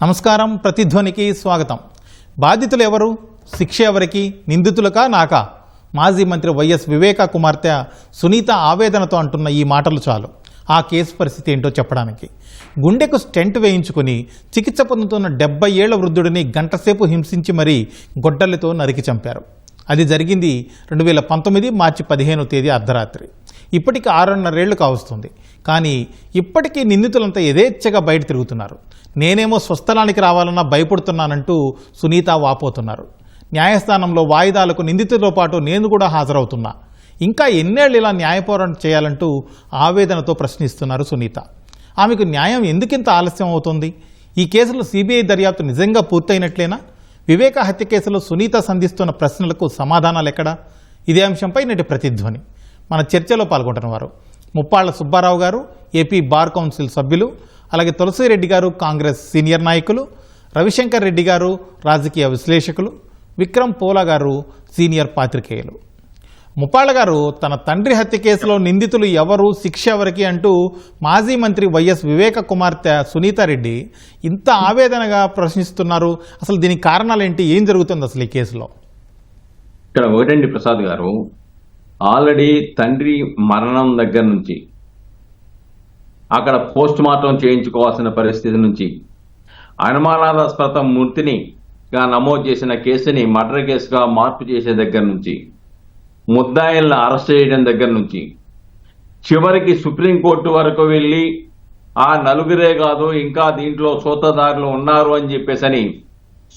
నమస్కారం. ప్రతిధ్వనికి స్వాగతం. బాధితులు ఎవరు? శిక్ష ఎవరికి? నిందితులకా నాకా? మాజీ మంత్రి వైఎస్ వివేక కుమార్తె సునీత ఆవేదనతో అంటున్న ఈ మాటలు చాలు ఆ కేసు పరిస్థితి ఏంటో చెప్పడానికి. గుండెకు స్టెంట్ వేయించుకుని చికిత్స పొందుతున్న 70 ఏళ్ల వృద్ధుడిని గంటసేపు హింసించి మరీ గొడ్డలితో నరికి చంపారు. అది జరిగింది 2019 మార్చి 15వ తేదీ అర్ధరాత్రి. ఇప్పటికి 6.5 ఏళ్లు కావస్తుంది. కానీ ఇప్పటికీ నిందితులంతా యథేచ్ఛగా బయట తిరుగుతున్నారు. నేనేమో స్వస్థలానికి రావాలన్నా భయపడుతున్నానంటూ సునీత వాపోతున్నారు. న్యాయస్థానంలో వాయిదాలకు నిందితులతో పాటు నేను కూడా హాజరవుతున్నా. ఇంకా ఎన్నేళ్ళు ఇలా న్యాయ పోరాటం చేయాలంటూ ఆవేదనతో ప్రశ్నిస్తున్నారు సునీత. ఆమెకు న్యాయం ఎందుకింత ఆలస్యం అవుతుంది? ఈ కేసులో సిబిఐ దర్యాప్తు నిజంగా పూర్తయినట్లేనా? వివేక హత్య కేసులో సునీత సంధిస్తున్న ప్రశ్నలకు సమాధానాలు ఎక్కడా? ఇదే అంశంపై నేటి ప్రతిధ్వని. మన చర్చలో పాల్గొంటున్న వారు ముప్పాళ్ల సుబ్బారావు గారు, ఏపీ బార్ కౌన్సిల్ సభ్యులు, అలాగే తులసిరెడ్డి గారు, కాంగ్రెస్ సీనియర్ నాయకులు, రవిశంకర్ రెడ్డి గారు, రాజకీయ విశ్లేషకులు, విక్రమ్ పోలా గారు, సీనియర్ పాత్రికేయులు. ముప్పాళ్ల గారు, తన తండ్రి హత్య కేసులో నిందితులు ఎవరు, శిక్ష ఎవరికి అంటూ మాజీ మంత్రి వైఎస్ వివేక కుమార్తె సునీతారెడ్డి ఇంత ఆవేదనగా ప్రశ్నిస్తున్నారు. అసలు దీనికి కారణాలేంటి? ఏం జరుగుతుంది అసలు ఈ కేసులో? ఇక్కడ ఒకటండి ప్రసాద్ గారు, ఆల్రెడీ తండ్రి మరణం దగ్గర నుంచి అక్కడ పోస్ట్ మార్టం చేయించుకోవాల్సిన పరిస్థితి నుంచి అనుమానాస్పద మృతినిగా నమోదు చేసిన కేసుని మర్డర్ కేసుగా మార్పు చేసే దగ్గర నుంచి ముద్దాయిలను అరెస్ట్ చేయడం దగ్గర నుంచి చివరికి సుప్రీంకోర్టు వరకు వెళ్ళి ఆ నలుగురే కాదు ఇంకా దీంట్లో సూత్రధారులు ఉన్నారు అని చెప్పేసని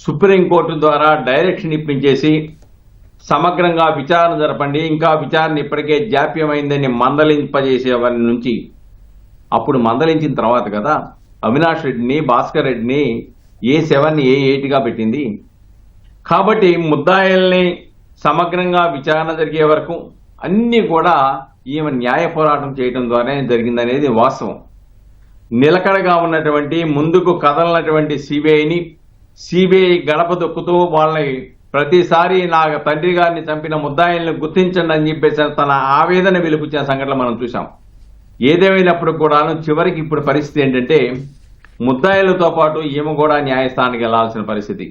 సుప్రీంకోర్టు ద్వారా డైరెక్షన్ ఇప్పించేసి సమగ్రంగా విచారణ జరపండి, ఇంకా విచారణ ఇప్పటికే జాప్యమైందని మందలింపజేసే వారి నుంచి అప్పుడు మందలించిన తర్వాత కదా అవినాష్ రెడ్డిని, భాస్కర్ రెడ్డిని A7 A8గా పెట్టింది. కాబట్టి ముద్దాయిల్ని సమగ్రంగా విచారణ జరిగే వరకు అన్ని కూడా ఈమె న్యాయ పోరాటం చేయడం ద్వారానే జరిగిందనేది వాస్తవం. నిలకడగా ఉన్నటువంటి ముందుకు కదలనటువంటి సిబిఐ గడప దొక్కుతూ వాళ్ళని ప్రతిసారి నా తండ్రి గారిని చంపిన ముద్దాయిల్ని గుర్తించండి అని చెప్పేసి తన ఆవేదన వెలుపుచ్చిన సంఘటనలు మనం చూసాం. ఏదేమైనప్పుడు కూడాను చివరికి ఇప్పుడు పరిస్థితి ఏంటంటే ముద్దాయిలతో పాటు ఈమె కూడా న్యాయస్థానానికి వెళ్లాల్సిన పరిస్థితి.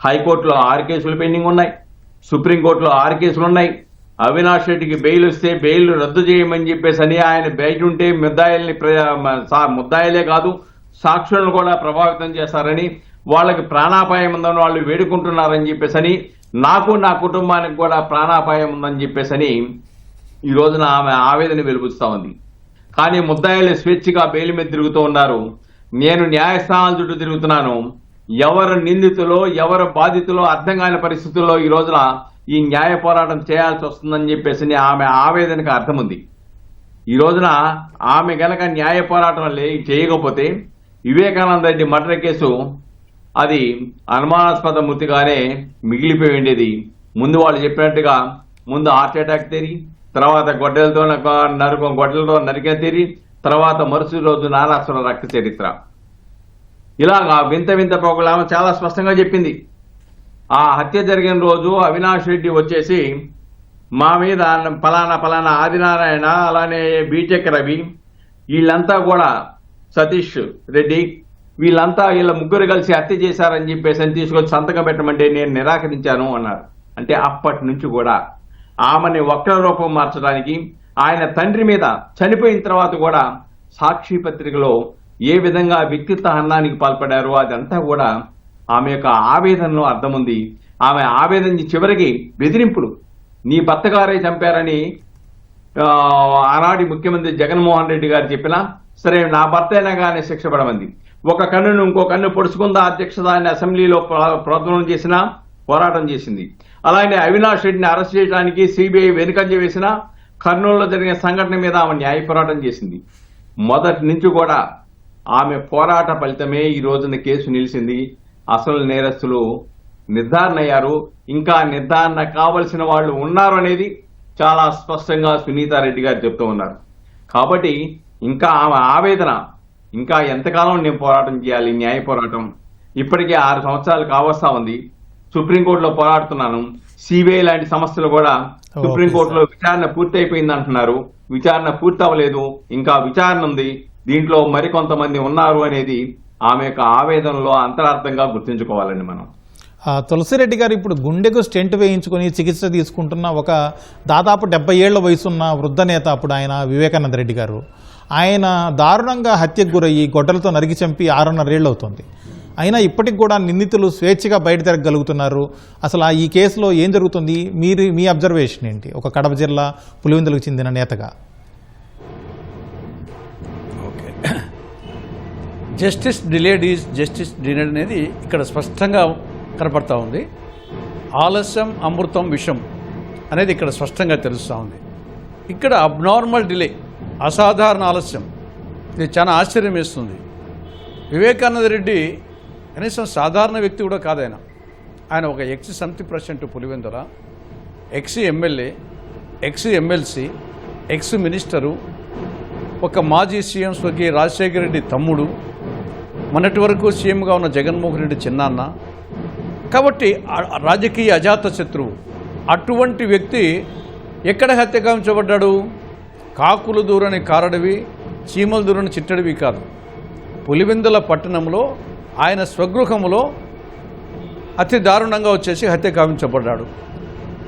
హైకోర్టులో 6 కేసులు పెండింగ్ ఉన్నాయి, సుప్రీంకోర్టులో 6 కేసులు ఉన్నాయి. అవినాష్ రెడ్డికి బెయిల్ వస్తే బెయిల్ రద్దు చేయమని చెప్పేసి ఆయన బయట ఉంటే ముద్దాయిలే కాదు సాక్షులను కూడా ప్రభావితం చేస్తారని, వాళ్ళకి ప్రాణాపాయం ఉందని వాళ్ళు వేడుకుంటున్నారని చెప్పేసి నాకు నా కుటుంబానికి కూడా ప్రాణాపాయం ఉందని చెప్పేసి ఈ రోజున ఆమె ఆవేదన వెలుపుస్తా ఉంది. కానీ ముద్దాయిలు స్వేచ్ఛగా బెయిల్ మీద తిరుగుతూ ఉన్నారు. నేను న్యాయస్థానాల చుట్టూ తిరుగుతున్నాను. ఎవరు నిందితులో ఎవరు బాధితులో అర్థం కాని పరిస్థితుల్లో ఈ రోజున ఈ న్యాయ పోరాటం చేయాల్సి వస్తుందని చెప్పేసి ఆమె ఆవేదనకు అర్థం ఉంది. ఈ రోజున ఆమె గనక న్యాయ పోరాటం చేయకపోతే వివేకానంద రెడ్డి మర్డర్ కేసు అది అనుమానాస్పద మృతిగానే మిగిలిపోయి ఉండేది. ముందు వాళ్ళు చెప్పినట్టుగా ముందు హార్ట్ అటాక్ తేరి, తర్వాత గొడ్డలతో నరికిన తేరి, తర్వాత మరుసటి రోజు నారాసుర రక్త చరిత్ర. ఇలాగా వింత వింత పోగలామె చాలా స్పష్టంగా చెప్పింది. ఆ హత్య జరిగిన రోజు అవినాష్ రెడ్డి వచ్చేసి మా మీద ఫలానా ఆదినారాయణ, అలానే బీటెక్ రవి, వీళ్ళంతా కూడా సతీష్ రెడ్డి, వీళ్ళ ముగ్గురు కలిసి హత్య చేశారని చెప్పేసి తీసుకొచ్చి సంతకం పెట్టమంటే నేను నిరాకరించాను అన్నారు. అంటే అప్పటి నుంచి కూడా ఆమెని వక్ర రూపం మార్చడానికి, ఆయన తండ్రి మీద చనిపోయిన తర్వాత కూడా సాక్షి పత్రికలో ఏ విధంగా వ్యక్తిత్వ హననానికి పాల్పడారో అదంతా కూడా ఆమె యొక్క ఆవేదనలో అర్థం ఉంది. ఆమె ఆవేదన చివరికి బెదిరింపులు, నీ భర్తగారే చంపారని ఆనాటి ముఖ్యమంత్రి జగన్మోహన్ రెడ్డి గారు చెప్పినా సరే నా భర్త అయినా కానీ శిక్ష పడమంది. ఒక కన్నును ఇంకో కన్ను పొడుచుకుందా అధ్యక్ష దాన్ని అసెంబ్లీలో పోరాటం చేసింది. అలాగే అవినాష్ రెడ్డిని అరెస్ట్ చేయడానికి సిబిఐ వెనుకంజ వేసిన కర్నూలులో జరిగిన సంఘటన మీద ఆమె న్యాయ పోరాటం చేసింది. మొదటి నుంచి కూడా ఆమె పోరాట ఫలితమే ఈ రోజున కేసు నిలిచింది. అసలు నేరస్తులు నిర్ధారణ అయ్యారు, ఇంకా నిర్ధారణ కావలసిన వాళ్ళు ఉన్నారు అనేది చాలా స్పష్టంగా సునీతారెడ్డి గారు చెప్తూ ఉన్నారు. కాబట్టి ఇంకా ఆమె ఆవేదన, ఇంకా ఎంతకాలం నేను పోరాటం చేయాలి న్యాయ పోరాటం? ఇప్పటికే 6 సంవత్సరాలు కావస్తా ఉంది. సుప్రీంకోర్టులో పోరాడుతున్నాను. సిబిఐ లాంటి సంస్థలు కూడా సుప్రీంకోర్టులో విచారణ పూర్తి అయిపోయింది అంటున్నారు. విచారణ పూర్తి అవ్వలేదు, ఇంకా విచారణ ఉంది, దీంట్లో మరికొంతమంది ఉన్నారు అనేది ఆమె యొక్క ఆవేదనలో అంతరార్థంగా గుర్తించుకోవాలండి మనం. తులసిరెడ్డి గారు ఇప్పుడు గుండెకు స్టెంట్ వేయించుకొని చికిత్స తీసుకుంటున్న ఒక దాదాపు 70 ఏళ్ల వయసున్న వృద్ధ నేత అప్పుడు ఆయన వివేకానంద రెడ్డి గారు, ఆయన దారుణంగా హత్యకు గురయ్యి గొడ్డలతో నరికి చంపి 6.5 ఏళ్ళు అవుతుంది. అయినా ఇప్పటికి కూడా నిందితులు స్వేచ్ఛగా బయట తిరగలుగుతున్నారు. అసలు ఈ కేసులో ఏం జరుగుతుంది? మీ అబ్జర్వేషన్ ఏంటి ఒక కడప జిల్లా పులివెందులకు చెందిన నేతగా? Okay, justice delayed is justice denied అనేది ఇక్కడ స్పష్టంగా కనపడతా ఉంది. ఆలస్యం అమృతం విషం అనేది ఇక్కడ స్పష్టంగా తెలుస్తూ ఉంది. ఇక్కడ అబ్నార్మల్ డిలే, అసాధారణ ఆలస్యం, ఇది చాలా ఆశ్చర్యం వేస్తుంది. వివేకానంద రెడ్డి కనీసం సాధారణ వ్యక్తి కూడా కాదైనా. ఆయన ఒక ఎక్స్ సమితి president Pulivendula, ex MLA, X MLC, X minister, ఒక మాజీ సీఎం స్వర్గీయ రాజశేఖర రెడ్డి తమ్ముడు, మొన్నటి వరకు సీఎంగా ఉన్న జగన్మోహన్ రెడ్డి చిన్నాన్న. కాబట్టి రాజకీయ అజాత శత్రువు. అటువంటి వ్యక్తి ఎక్కడ హత్య గావించబడ్డాడు? కాకులు దూరని కారడివి, చీమలు దూరని చిట్టడివి కాదు, పులివెందుల పట్టణంలో ఆయన స్వగృహంలో అతి దారుణంగా వచ్చేసి హత్య గావించబడ్డాడు.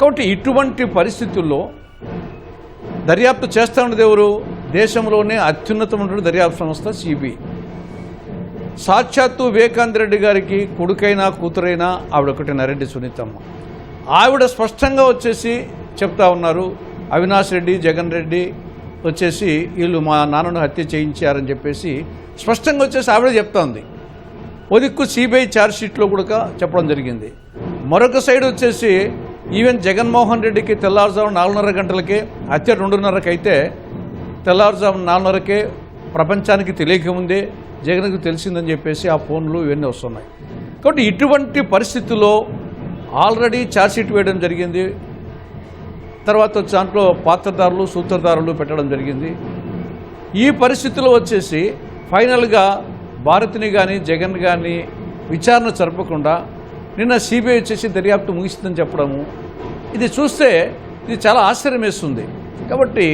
కాబట్టి ఇటువంటి పరిస్థితుల్లో దర్యాప్తు చేస్తూ ఉన్నది ఎవరు? దేశంలోనే అత్యున్నతమైన దర్యాప్తు సంస్థ సిబిఐ. సాక్షాత్తు వివేకానంద రెడ్డి గారికి కొడుకైనా కూతురైనా ఆవిడ ఒకటి నరెడ్డి సునీతమ్మ. ఆవిడ స్పష్టంగా వచ్చేసి చెప్తా ఉన్నారు, అవినాష్ రెడ్డి, జగన్ రెడ్డి వచ్చేసి వీళ్ళు మా నాన్నను హత్య చేయించారని చెప్పేసి స్పష్టంగా వచ్చేసి ఆవిడ చెప్తా ఉంది. ఓ దిక్కు సిబిఐ ఛార్జ్షీట్లో కూడా చెప్పడం జరిగింది. మరొక సైడ్ వచ్చేసి ఈవెన్ జగన్మోహన్ రెడ్డికి తెల్లవారుజాము 4:30 గంటలకే హత్య 2:30కి అయితే తెల్లవారుజాము 4:30కే ప్రపంచానికి తెలియకముందే జగన్కు తెలిసిందని చెప్పేసి ఆ ఫోన్లు ఇవన్నీ వస్తున్నాయి. కాబట్టి ఇటువంటి పరిస్థితుల్లో ఆల్రెడీ ఛార్జ్షీట్ వేయడం జరిగింది. తర్వాత దాంట్లో పాత్రదారులు, సూత్రధారులు పెట్టడం జరిగింది. ఈ పరిస్థితుల్లో వచ్చేసి ఫైనల్గా భారతిని కానీ జగన్ కానీ విచారణ జరపకుండా నిన్న సిబిఐ వచ్చేసి దర్యాప్తు ముగిస్తుందని చెప్పడము, ఇది చూస్తే ఇది చాలా ఆశ్చర్యం వేస్తుంది. కాబట్టి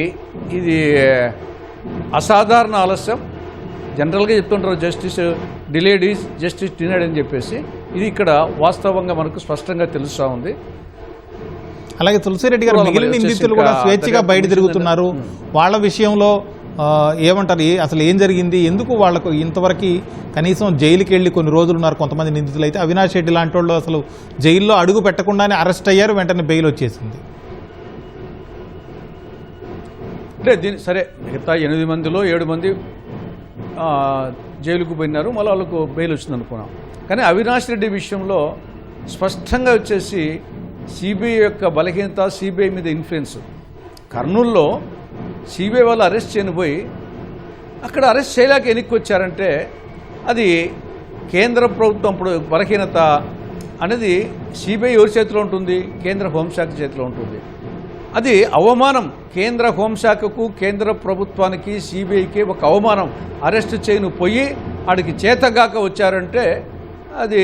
ఇది అసాధారణ ఆలస్యం. జనరల్గా చెప్తుంటారు justice delayed is justice denied అని చెప్పేసి, ఇది ఇక్కడ వాస్తవంగా మనకు స్పష్టంగా తెలుస్తూ ఉంది. అలాగే తులసిరెడ్డి గారు, మిగిలిన నిందితులు కూడా స్వేచ్ఛగా బయట తిరుగుతున్నారు. వాళ్ళ విషయంలో ఏమంటారు? అసలు ఏం జరిగింది? ఎందుకు వాళ్లకు ఇంతవరకు కనీసం జైలుకి వెళ్ళి కొన్ని రోజులు ఉన్నారు కొంతమంది నిందితులు? అయితే అవినాష్ రెడ్డి లాంటి వాళ్ళు అసలు జైల్లో అడుగు పెట్టకుండానే అరెస్ట్ అయ్యారు, వెంటనే బెయిల్ వచ్చేసింది. అంటే దీని సరే, మిగతా 8 మందిలో 7 మంది జైలుకు పోయినారు, మళ్ళీ వాళ్ళకు బెయిల్ వచ్చింది అనుకున్నాం. కానీ అవినాష్ రెడ్డి విషయంలో స్పష్టంగా వచ్చేసి సిబిఐ యొక్క బలహీనత, సిబిఐ మీద ఇన్ఫ్లుయెన్స్. కర్నూలులో సిబిఐ వాళ్ళు అరెస్ట్ చేయనిపోయి అక్కడ అరెస్ట్ చేయలేక వెనక్కి వచ్చారంటే అది కేంద్ర ప్రభుత్వం ఇప్పుడు బలహీనత అనేది సిబిఐ ఎవరి చేతిలో ఉంటుంది? కేంద్ర హోంశాఖ చేతిలో ఉంటుంది. అది అవమానం. కేంద్ర హోంశాఖకు, కేంద్ర ప్రభుత్వానికి, సిబిఐకి ఒక అవమానం. అరెస్ట్ చేయను పోయి ఆడికి చేతగాక వచ్చారంటే అది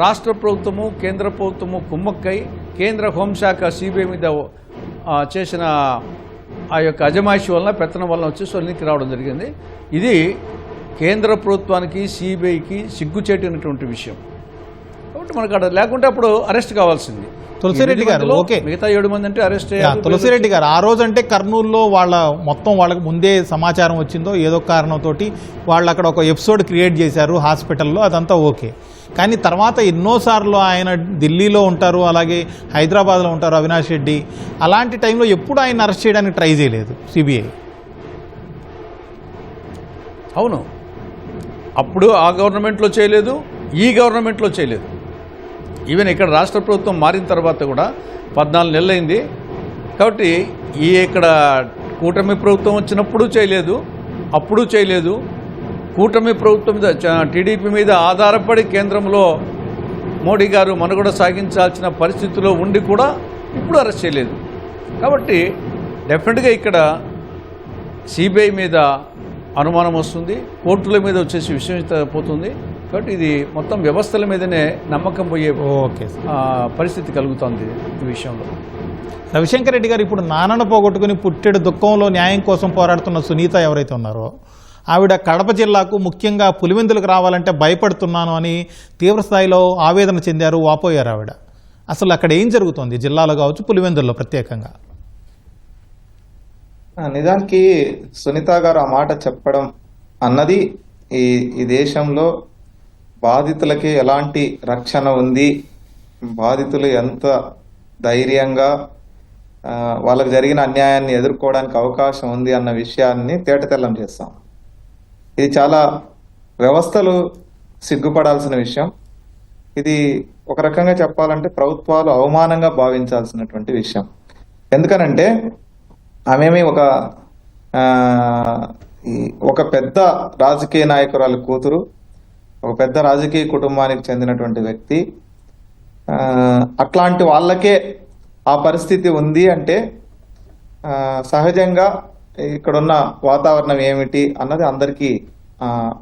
రాష్ట్ర ప్రభుత్వము, కేంద్ర ప్రభుత్వము కుమ్మక్కై కేంద్ర హోంశాఖ సిబిఐ మీద చేసిన ఆ యొక్క అజమాయిషి వలన, పెత్తనం వలన వచ్చి సొల్లికి రావడం జరిగింది. ఇది కేంద్ర ప్రభుత్వానికి, సిబిఐకి సిగ్గుచేటినటువంటి విషయం. కాబట్టి మనకు అక్కడ లేకుంటే అప్పుడు అరెస్ట్ కావాల్సింది. తులసిరెడ్డి గారు, ఓకే, మిగతా 7 మంది అంటే అరెస్ట్ అయ్యారు. తులసిరెడ్డి గారు, ఆ రోజు అంటే కర్నూలులో వాళ్ళకు ముందే సమాచారం వచ్చిందో ఏదో కారణంతో వాళ్ళు అక్కడ ఒక ఎపిసోడ్ క్రియేట్ చేశారు హాస్పిటల్లో, అదంతా ఓకే. కానీ తర్వాత ఎన్నోసార్లు ఆయన ఢిల్లీలో ఉంటారు, అలాగే హైదరాబాద్లో ఉంటారు అవినాష్ రెడ్డి. అలాంటి టైంలో ఎప్పుడు ఆయన అరెస్ట్ చేయడానికి ట్రై చేయలేదు సిబిఐ? అవును, అప్పుడు ఆ గవర్నమెంట్లో చేయలేదు, ఈ గవర్నమెంట్లో చేయలేదు. ఈవెన్ ఇక్కడ రాష్ట్ర ప్రభుత్వం మారిన తర్వాత కూడా 14 నెలలు అయింది. కాబట్టి ఇక్కడ కూటమి ప్రభుత్వం వచ్చినప్పుడు చేయలేదు, అప్పుడు చేయలేదు. కూటమి ప్రభుత్వం మీద, టీడీపీ మీద ఆధారపడి కేంద్రంలో మోడీ గారు మనుగడ సాగించాల్సిన పరిస్థితిలో ఉండి కూడా ఇప్పుడు అరెస్ట్ చేయలేదు. కాబట్టి డెఫినెట్గా ఇక్కడ సిబిఐ మీద అనుమానం వస్తుంది, కోర్టుల మీద వచ్చేసి విశ్వసిత పోతుంది. కాబట్టి ఇది మొత్తం వ్యవస్థల మీదనే నమ్మకం పోయే పరిస్థితి కలుగుతుంది ఈ విషయంలో. రవిశంకర్ రెడ్డి గారు, ఇప్పుడు నాన్నను పోగొట్టుకుని పుట్టెడు దుఃఖంలో న్యాయం కోసం పోరాడుతున్న సునీత ఎవరైతే ఉన్నారో ఆవిడ కడప జిల్లాకు ముఖ్యంగా పులివెందులకు రావాలంటే భయపడుతున్నాను అని తీవ్రస్థాయిలో ఆవేదన చెందారు, వాపోయారు ఆవిడ. అసలు అక్కడ ఏం జరుగుతోంది జిల్లాలో కావచ్చు, పులివెందుల్లో ప్రత్యేకంగా? నిజానికి సునీత గారు ఆ మాట చెప్పడం అన్నది ఈ దేశంలో బాధితులకి ఎలాంటి రక్షణ ఉంది, బాధితులు ఎంత ధైర్యంగా వాళ్ళకు జరిగిన అన్యాయాన్ని ఎదుర్కోవడానికి అవకాశం ఉంది అన్న విషయాన్ని తేటతెల్లం చేస్తాం. ఇది చాలా వ్యవస్థలు సిగ్గుపడాల్సిన విషయం. ఇది ఒక రకంగా చెప్పాలంటే ప్రభుత్వాలు అవమానంగా భావించాల్సినటువంటి విషయం. ఎందుకనంటే ఆమెమి ఒక పెద్ద రాజకీయ నాయకురాలి కూతురు, ఒక పెద్ద రాజకీయ కుటుంబానికి చెందినటువంటి వ్యక్తి. అట్లాంటి వాళ్ళకే ఆ పరిస్థితి ఉంది అంటే సహజంగా ఇక్కడున్న వాతావరణం ఏమిటి అన్నది అందరికీ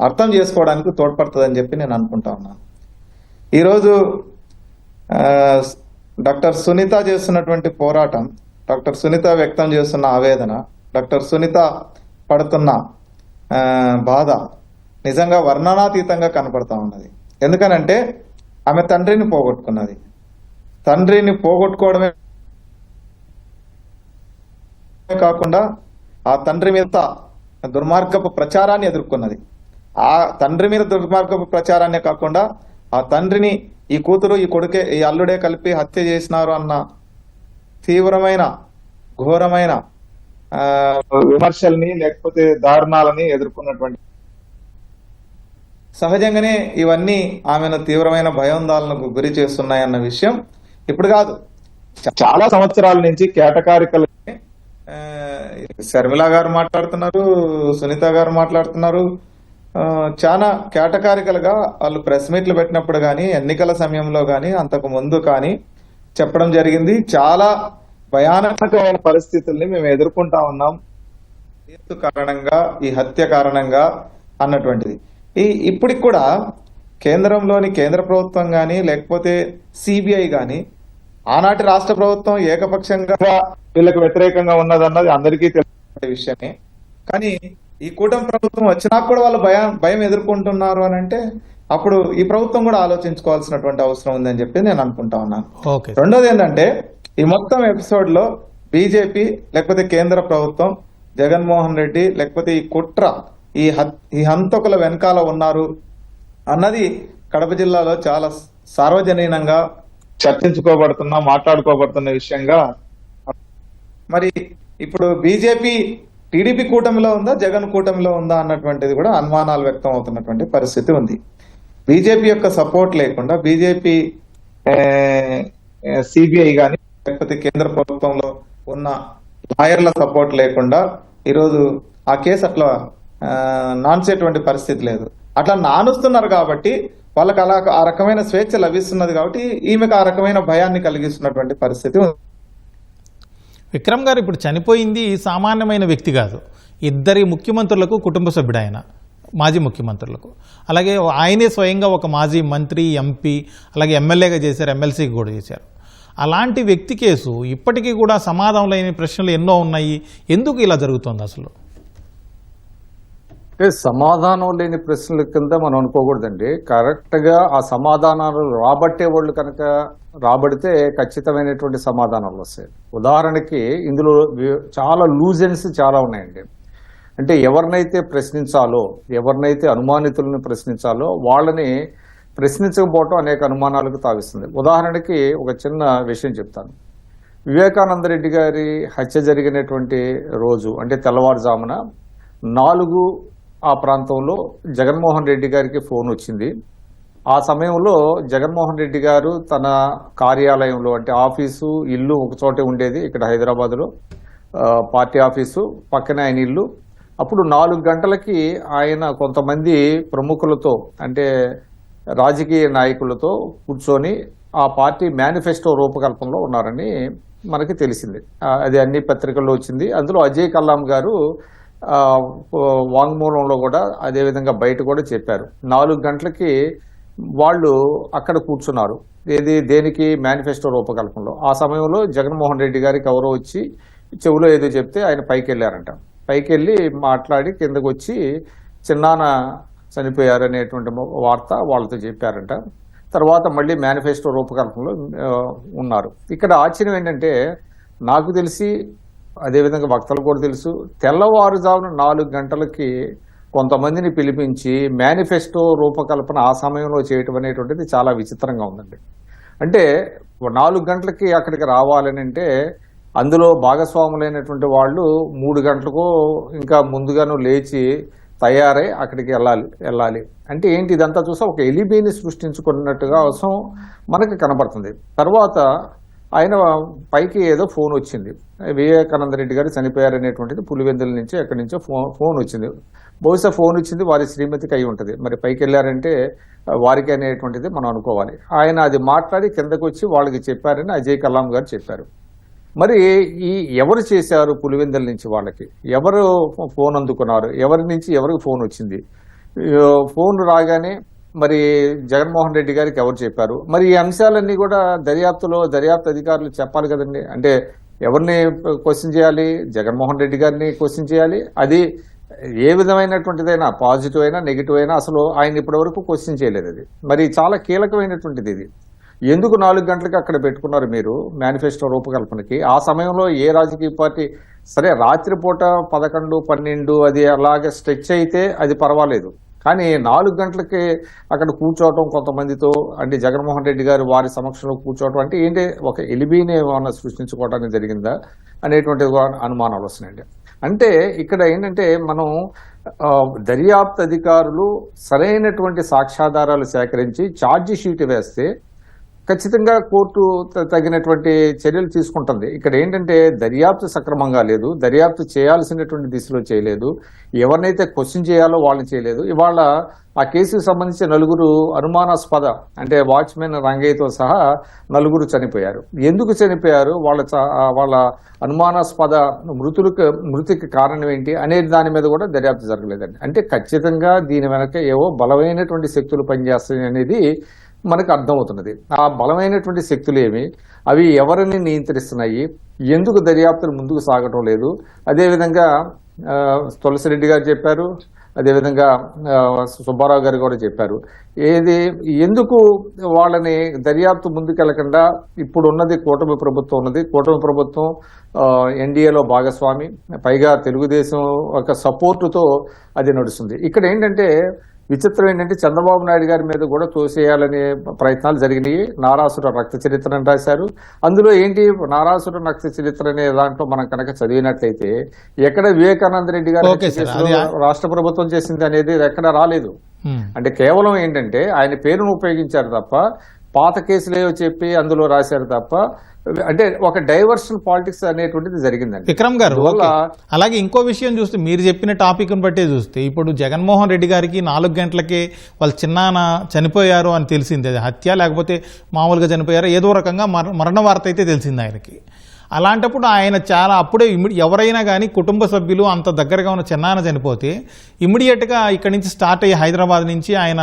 అర్థం చేసుకోవడానికి తోడ్పడుతుందని చెప్పి నేను అనుకుంటా ఉన్నాను. ఈరోజు డాక్టర్ సునీత చేస్తున్నటువంటి పోరాటం, డాక్టర్ సునీత వ్యక్తం చేస్తున్న ఆవేదన, డాక్టర్ సునీత పడుతున్న బాధ నిజంగా వర్ణనాతీతంగా కనపడతా ఉన్నది. ఎందుకనంటే ఆమె తండ్రిని పోగొట్టుకున్నది. తండ్రిని పోగొట్టుకోవడమే కాకుండా ఆ తండ్రి మీద దుర్మార్గపు ప్రచారాన్ని ఎదుర్కొన్నది. ఆ తండ్రి మీద దుర్మార్గపు ప్రచారాన్నే కాకుండా ఆ తండ్రిని ఈ కూతురు, ఈ కొడుకే, ఈ అల్లుడే కలిపి హత్య చేసినారు అన్న తీవ్రమైన ఘోరమైన విమర్శల్ని లేకపోతే దారుణాలని ఎదుర్కొన్నటువంటి సహజంగానే ఇవన్నీ ఆమెను తీవ్రమైన భయోందోళనకు గురి చేస్తున్నాయన్న విషయం ఇప్పుడు కాదు, చాలా సంవత్సరాల నుంచి కేటకారికలు శర్మిల గారు మాట్లాడుతున్నారు, సునీత గారు మాట్లాడుతున్నారు. చాలా కేటకారికలుగా వాళ్ళు ప్రెస్ మీట్లు పెట్టినప్పుడు కానీ, ఎన్నికల సమయంలో కానీ, అంతకు ముందు కానీ చెప్పడం జరిగింది. చాలా భయానకమైన పరిస్థితుల్ని మేము ఎదుర్కొంటా ఉన్నాం కారణంగా, ఈ హత్య కారణంగా అన్నటువంటిది. ఇప్పటికి కూడా కేంద్రంలోని కేంద్ర ప్రభుత్వం కానీ, లేకపోతే సిబిఐ కానీ, ఆనాటి రాష్ట్ర ప్రభుత్వం ఏకపక్షంగా వీళ్ళకి వ్యతిరేకంగా ఉన్నదన్నది అందరికీ తెలిసిన విషయమే. కానీ ఈ కూటమి ప్రభుత్వం వచ్చినా కూడా వాళ్ళు భయం ఎదుర్కొంటున్నారు అని అంటే అప్పుడు ఈ ప్రభుత్వం కూడా ఆలోచించుకోవాల్సినటువంటి అవసరం ఉందని చెప్పి నేను అనుకుంటా ఉన్నాను. రెండోది ఏంటంటే ఈ మొత్తం ఎపిసోడ్ లో బీజేపీ లేకపోతే కేంద్ర ప్రభుత్వం, జగన్మోహన్ రెడ్డి లేకపోతే ఈ కుట్ర, ఈ హంతకుల వెనకాల ఉన్నారు అన్నది కడప జిల్లాలో చాలా సార్వజనీనంగా మాట్లాడుకోబడుతున్న విషయంగా. మరి ఇప్పుడు బీజేపీ టీడీపీ కూటమిలో ఉందా, జగన్ కూటమిలో ఉందా అన్నటువంటిది కూడా అనుమానాలు వ్యక్తం అవుతున్నటువంటి పరిస్థితి ఉంది. బీజేపీ యొక్క సపోర్ట్ లేకుండా, బీజేపీ సిబిఐ కానీ లేకపోతే కేంద్ర ప్రభుత్వంలో ఉన్న లాయర్ల సపోర్ట్ లేకుండా ఈరోజు ఆ కేసు అట్లా నాన్సేటువంటి పరిస్థితి లేదు. అట్లా నానుస్తున్నారు కాబట్టి వాళ్ళకి అలా ఆ రకమైన స్వేచ్ఛ లభిస్తున్నది కాబట్టి ఈమెకు ఆ రకమైన భయాన్ని కలిగిస్తున్నటువంటి పరిస్థితి ఉంది. విక్రమ్ గారు, ఇప్పుడు చనిపోయింది సామాన్యమైన వ్యక్తి కాదు, ఇద్దరి ముఖ్యమంత్రులకు కుటుంబ సభ్యుడు ఆయన, మాజీ ముఖ్యమంత్రులకు. అలాగే ఆయనే స్వయంగా ఒక మాజీ మంత్రి, ఎంపీ, అలాగే ఎమ్మెల్యేగా చేశారు, ఎమ్మెల్సీకి కూడా చేశారు. అలాంటి వ్యక్తి కేసు ఇప్పటికీ కూడా సమాధానం లేని ప్రశ్నలు ఎన్నో ఉన్నాయి. ఎందుకు ఇలా జరుగుతుంది అసలు? సమాధానం లేని ప్రశ్నల కింద మనం అనుకోకూడదండి. కరెక్ట్గా ఆ సమాధానాలు రాబట్టే వాళ్ళు కనుక రాబడితే ఖచ్చితమైనటువంటి సమాధానాలు వస్తాయి. ఉదాహరణకి ఇందులో చాలా లూజెన్స్ చాలా ఉన్నాయండి. అంటే ఎవరినైతే ప్రశ్నించాలో, ఎవరినైతే అనుమానితులను ప్రశ్నించాలో వాళ్ళని ప్రశ్నించకపోవటం అనేక అనుమానాలకు తావిస్తుంది. ఉదాహరణకి ఒక చిన్న విషయం చెప్తాను. వివేకానంద రెడ్డి గారి హత్య జరిగినటువంటి రోజు అంటే తెల్లవారుజామున 4 ఆ ప్రాంతంలో జగన్మోహన్ రెడ్డి గారికి ఫోన్ వచ్చింది. ఆ సమయంలో జగన్మోహన్ రెడ్డి గారు తన కార్యాలయంలో, అంటే ఆఫీసు ఇల్లు ఒక చోటే ఉండేది ఇక్కడ హైదరాబాద్లో, పార్టీ ఆఫీసు పక్కనే ఆయన ఇల్లు. అప్పుడు 4 గంటలకి ఆయన కొంతమంది ప్రముఖులతో, అంటే రాజకీయ నాయకులతో కూర్చొని ఆ పార్టీ మేనిఫెస్టో రూపకల్పనలో ఉన్నారని మనకి తెలిసింది. అది అన్ని పత్రికల్లో వచ్చింది. అందులో అజయ్ కల్లాం గారు వాంగ్మూలంలో కూడా అదేవిధంగా బయట కూడా చెప్పారు. 4 గంటలకి వాళ్ళు అక్కడ కూర్చున్నారు. దేనికి? మేనిఫెస్టో రూపకల్పనలో. ఆ సమయంలో జగన్మోహన్ రెడ్డి గారికి ఎవరో వచ్చి చెవులో ఏదో చెప్తే ఆయన పైకి వెళ్ళారంట. పైకి వెళ్ళి మాట్లాడి కిందకు వచ్చి చిన్నాన చనిపోయారు అనేటువంటి వార్త వాళ్ళతో చెప్పారంట. తర్వాత మళ్ళీ మేనిఫెస్టో రూపకల్పనలో ఉన్నారు. ఇక్కడ ఆశ్చర్యం ఏంటంటే, నాకు తెలిసి అదేవిధంగా వక్తలకు కూడా తెలుసు, తెల్లవారుజామున 4 గంటలకి కొంతమందిని పిలిపించి మేనిఫెస్టో రూపకల్పన ఆ సమయంలో చేయటం అనేటువంటిది చాలా విచిత్రంగా ఉందండి. అంటే 4 గంటలకి అక్కడికి రావాలని అంటే అందులో భాగస్వాములైనటువంటి వాళ్ళు 3 గంటలకో ఇంకా ముందుగాను లేచి తయారై అక్కడికి వెళ్ళాలి అంటే ఏంటి, ఇదంతా చూసా ఒక ఎలిబీని సృష్టించుకున్నట్టుగా అవసరం మనకి కనబడుతుంది. తర్వాత ఆయన పైకి ఏదో ఫోన్ వచ్చింది, వివేకానంద రెడ్డి గారు చనిపోయారనేటువంటిది పులివెందుల నుంచి ఎక్కడి నుంచో ఫోన్ వచ్చింది. బహుశా ఫోన్ వచ్చింది వారి శ్రీమతికి అయి ఉంటుంది, మరి పైకి వెళ్ళారంటే వారికి అనేటువంటిది మనం అనుకోవాలి. ఆయన అది మాట్లాడి కిందకు వచ్చి వాళ్ళకి చెప్పారని అజయ్ కల్లాం గారు చెప్పారు. మరి ఈ ఎవరు చేశారు పులివెందుల నుంచి, వాళ్ళకి ఎవరు ఫోన్ అందుకున్నారు, ఎవరి నుంచి ఎవరికి ఫోన్ వచ్చింది, ఫోన్ రాగానే మరి జగన్మోహన్ రెడ్డి గారికి ఎవరు చెప్పారు, మరి ఈ అంశాలన్నీ కూడా దర్యాప్తు అధికారులు చెప్పాలి కదండి. అంటే ఎవరిని క్వశ్చన్ చేయాలి, జగన్మోహన్ రెడ్డి గారిని క్వశ్చన్ చేయాలి. అది ఏ విధమైనటువంటిదైనా, పాజిటివ్ అయినా నెగిటివ్ అయినా, అసలు ఆయన ఇప్పటి వరకు క్వశ్చన్ చేయలేదు. అది మరి చాలా కీలకమైనటువంటిది. ఇది ఎందుకు 4 గంటలకి అక్కడ పెట్టుకున్నారు మీరు మేనిఫెస్టో రూపకల్పనకి? ఆ సమయంలో ఏ రాజకీయ పార్టీ, సరే రాత్రిపూట 11, 12 అది అలాగే స్ట్రెచ్ అయితే అది పర్వాలేదు, కానీ 4 గంటలకి అక్కడ కూర్చోవటం కొంతమందితో, అంటే జగన్మోహన్ రెడ్డి గారు వారి సమక్షంలో కూర్చోవటం అంటే ఏంటి, ఒక ఎలిబీని ఏమన్నా సృష్టించుకోవడానికి జరిగిందా అనేటువంటి అనుమానాలు వస్తున్నాయండి. అంటే ఇక్కడ ఏంటంటే మనం దర్యాప్తు అధికారులు సరైనటువంటి సాక్ష్యాధారాలు సేకరించి ఛార్జ్ షీట్ వేస్తే ఖచ్చితంగా కోర్టు తగినటువంటి చర్యలు తీసుకుంటుంది. ఇక్కడ ఏంటంటే దర్యాప్తు సక్రమంగా లేదు, దర్యాప్తు చేయాల్సినటువంటి దిశలో చేయలేదు, ఎవరినైతే క్వశ్చన్ చేయాలో వాళ్ళని చేయలేదు. ఇవాళ ఆ కేసుకు సంబంధించి 4 అనుమానాస్పద, అంటే వాచ్మెన్ రంగయ్యతో సహా 4 చనిపోయారు. ఎందుకు చనిపోయారు, వాళ్ళ అనుమానాస్పద మృతికి కారణం ఏంటి అనే దాని మీద కూడా దర్యాప్తు జరగలేదండి. అంటే ఖచ్చితంగా దీని వెనక ఏవో బలమైనటువంటి శక్తులు పనిచేస్తాయి అనేది మనకు అర్థమవుతున్నది. ఆ బలమైనటువంటి శక్తులు ఏమి, అవి ఎవరిని నియంత్రిస్తున్నాయి, ఎందుకు దర్యాప్తులు ముందుకు సాగటం లేదు, అదేవిధంగా తులసిరెడ్డి గారు చెప్పారు, అదేవిధంగా సుబ్బారావు గారు కూడా చెప్పారు. ఎందుకు వాళ్ళని దర్యాప్తు ముందుకెళ్లకుండా, ఇప్పుడు ఉన్నది కూటమి ప్రభుత్వం ఉన్నది, కూటమి ప్రభుత్వం ఎన్డీఏలో భాగస్వామి, పైగా తెలుగుదేశం ఒక సపోర్టుతో అది నడుస్తుంది. ఇక్కడ ఏంటంటే విచిత్రం ఏంటంటే చంద్రబాబు నాయుడు గారి మీద కూడా తోసేయాలనే ప్రయత్నాలు జరిగినాయి. నారాసుర రక్త చరిత్రను రాశారు. అందులో ఏంటి, నారాసుర రక్త చరిత్ర అనే దాంట్లో మనం కనుక చదివినట్లయితే ఎక్కడ వివేకానంద రెడ్డి గారు రాష్ట్ర ప్రభుత్వం చేసింది అనేది ఎక్కడ రాలేదు. అంటే కేవలం ఏంటంటే ఆయన పేరును ఉపయోగించారు తప్ప, పాత కేసులేవో చెప్పి అందులో రాశారు తప్ప, అంటే ఒక డైవర్షన్ పాలిటిక్స్ అనేటువంటిది జరిగిందండి. విక్రమ్ గారు, అలాగే ఇంకో విషయం చూస్తే, మీరు చెప్పిన టాపిక్ను బట్టే చూస్తే, ఇప్పుడు జగన్మోహన్ రెడ్డి గారికి 4 గంటలకే వాళ్ళ చిన్నాన్న చనిపోయారు అని తెలిసింది. అది హత్య లేకపోతే మామూలుగా చనిపోయారు, ఏదో రకంగా మరణ వార్త అయితే తెలిసింది ఆయనకి. అలాంటప్పుడు ఆయన చాలా అప్పుడే ఎవరైనా కానీ కుటుంబ సభ్యులు అంత దగ్గరగా ఉన్న చిన్నాన్న చనిపోతే ఇమ్మీడియట్గా ఇక్కడి నుంచి స్టార్ట్ అయ్యి హైదరాబాద్ నుంచి ఆయన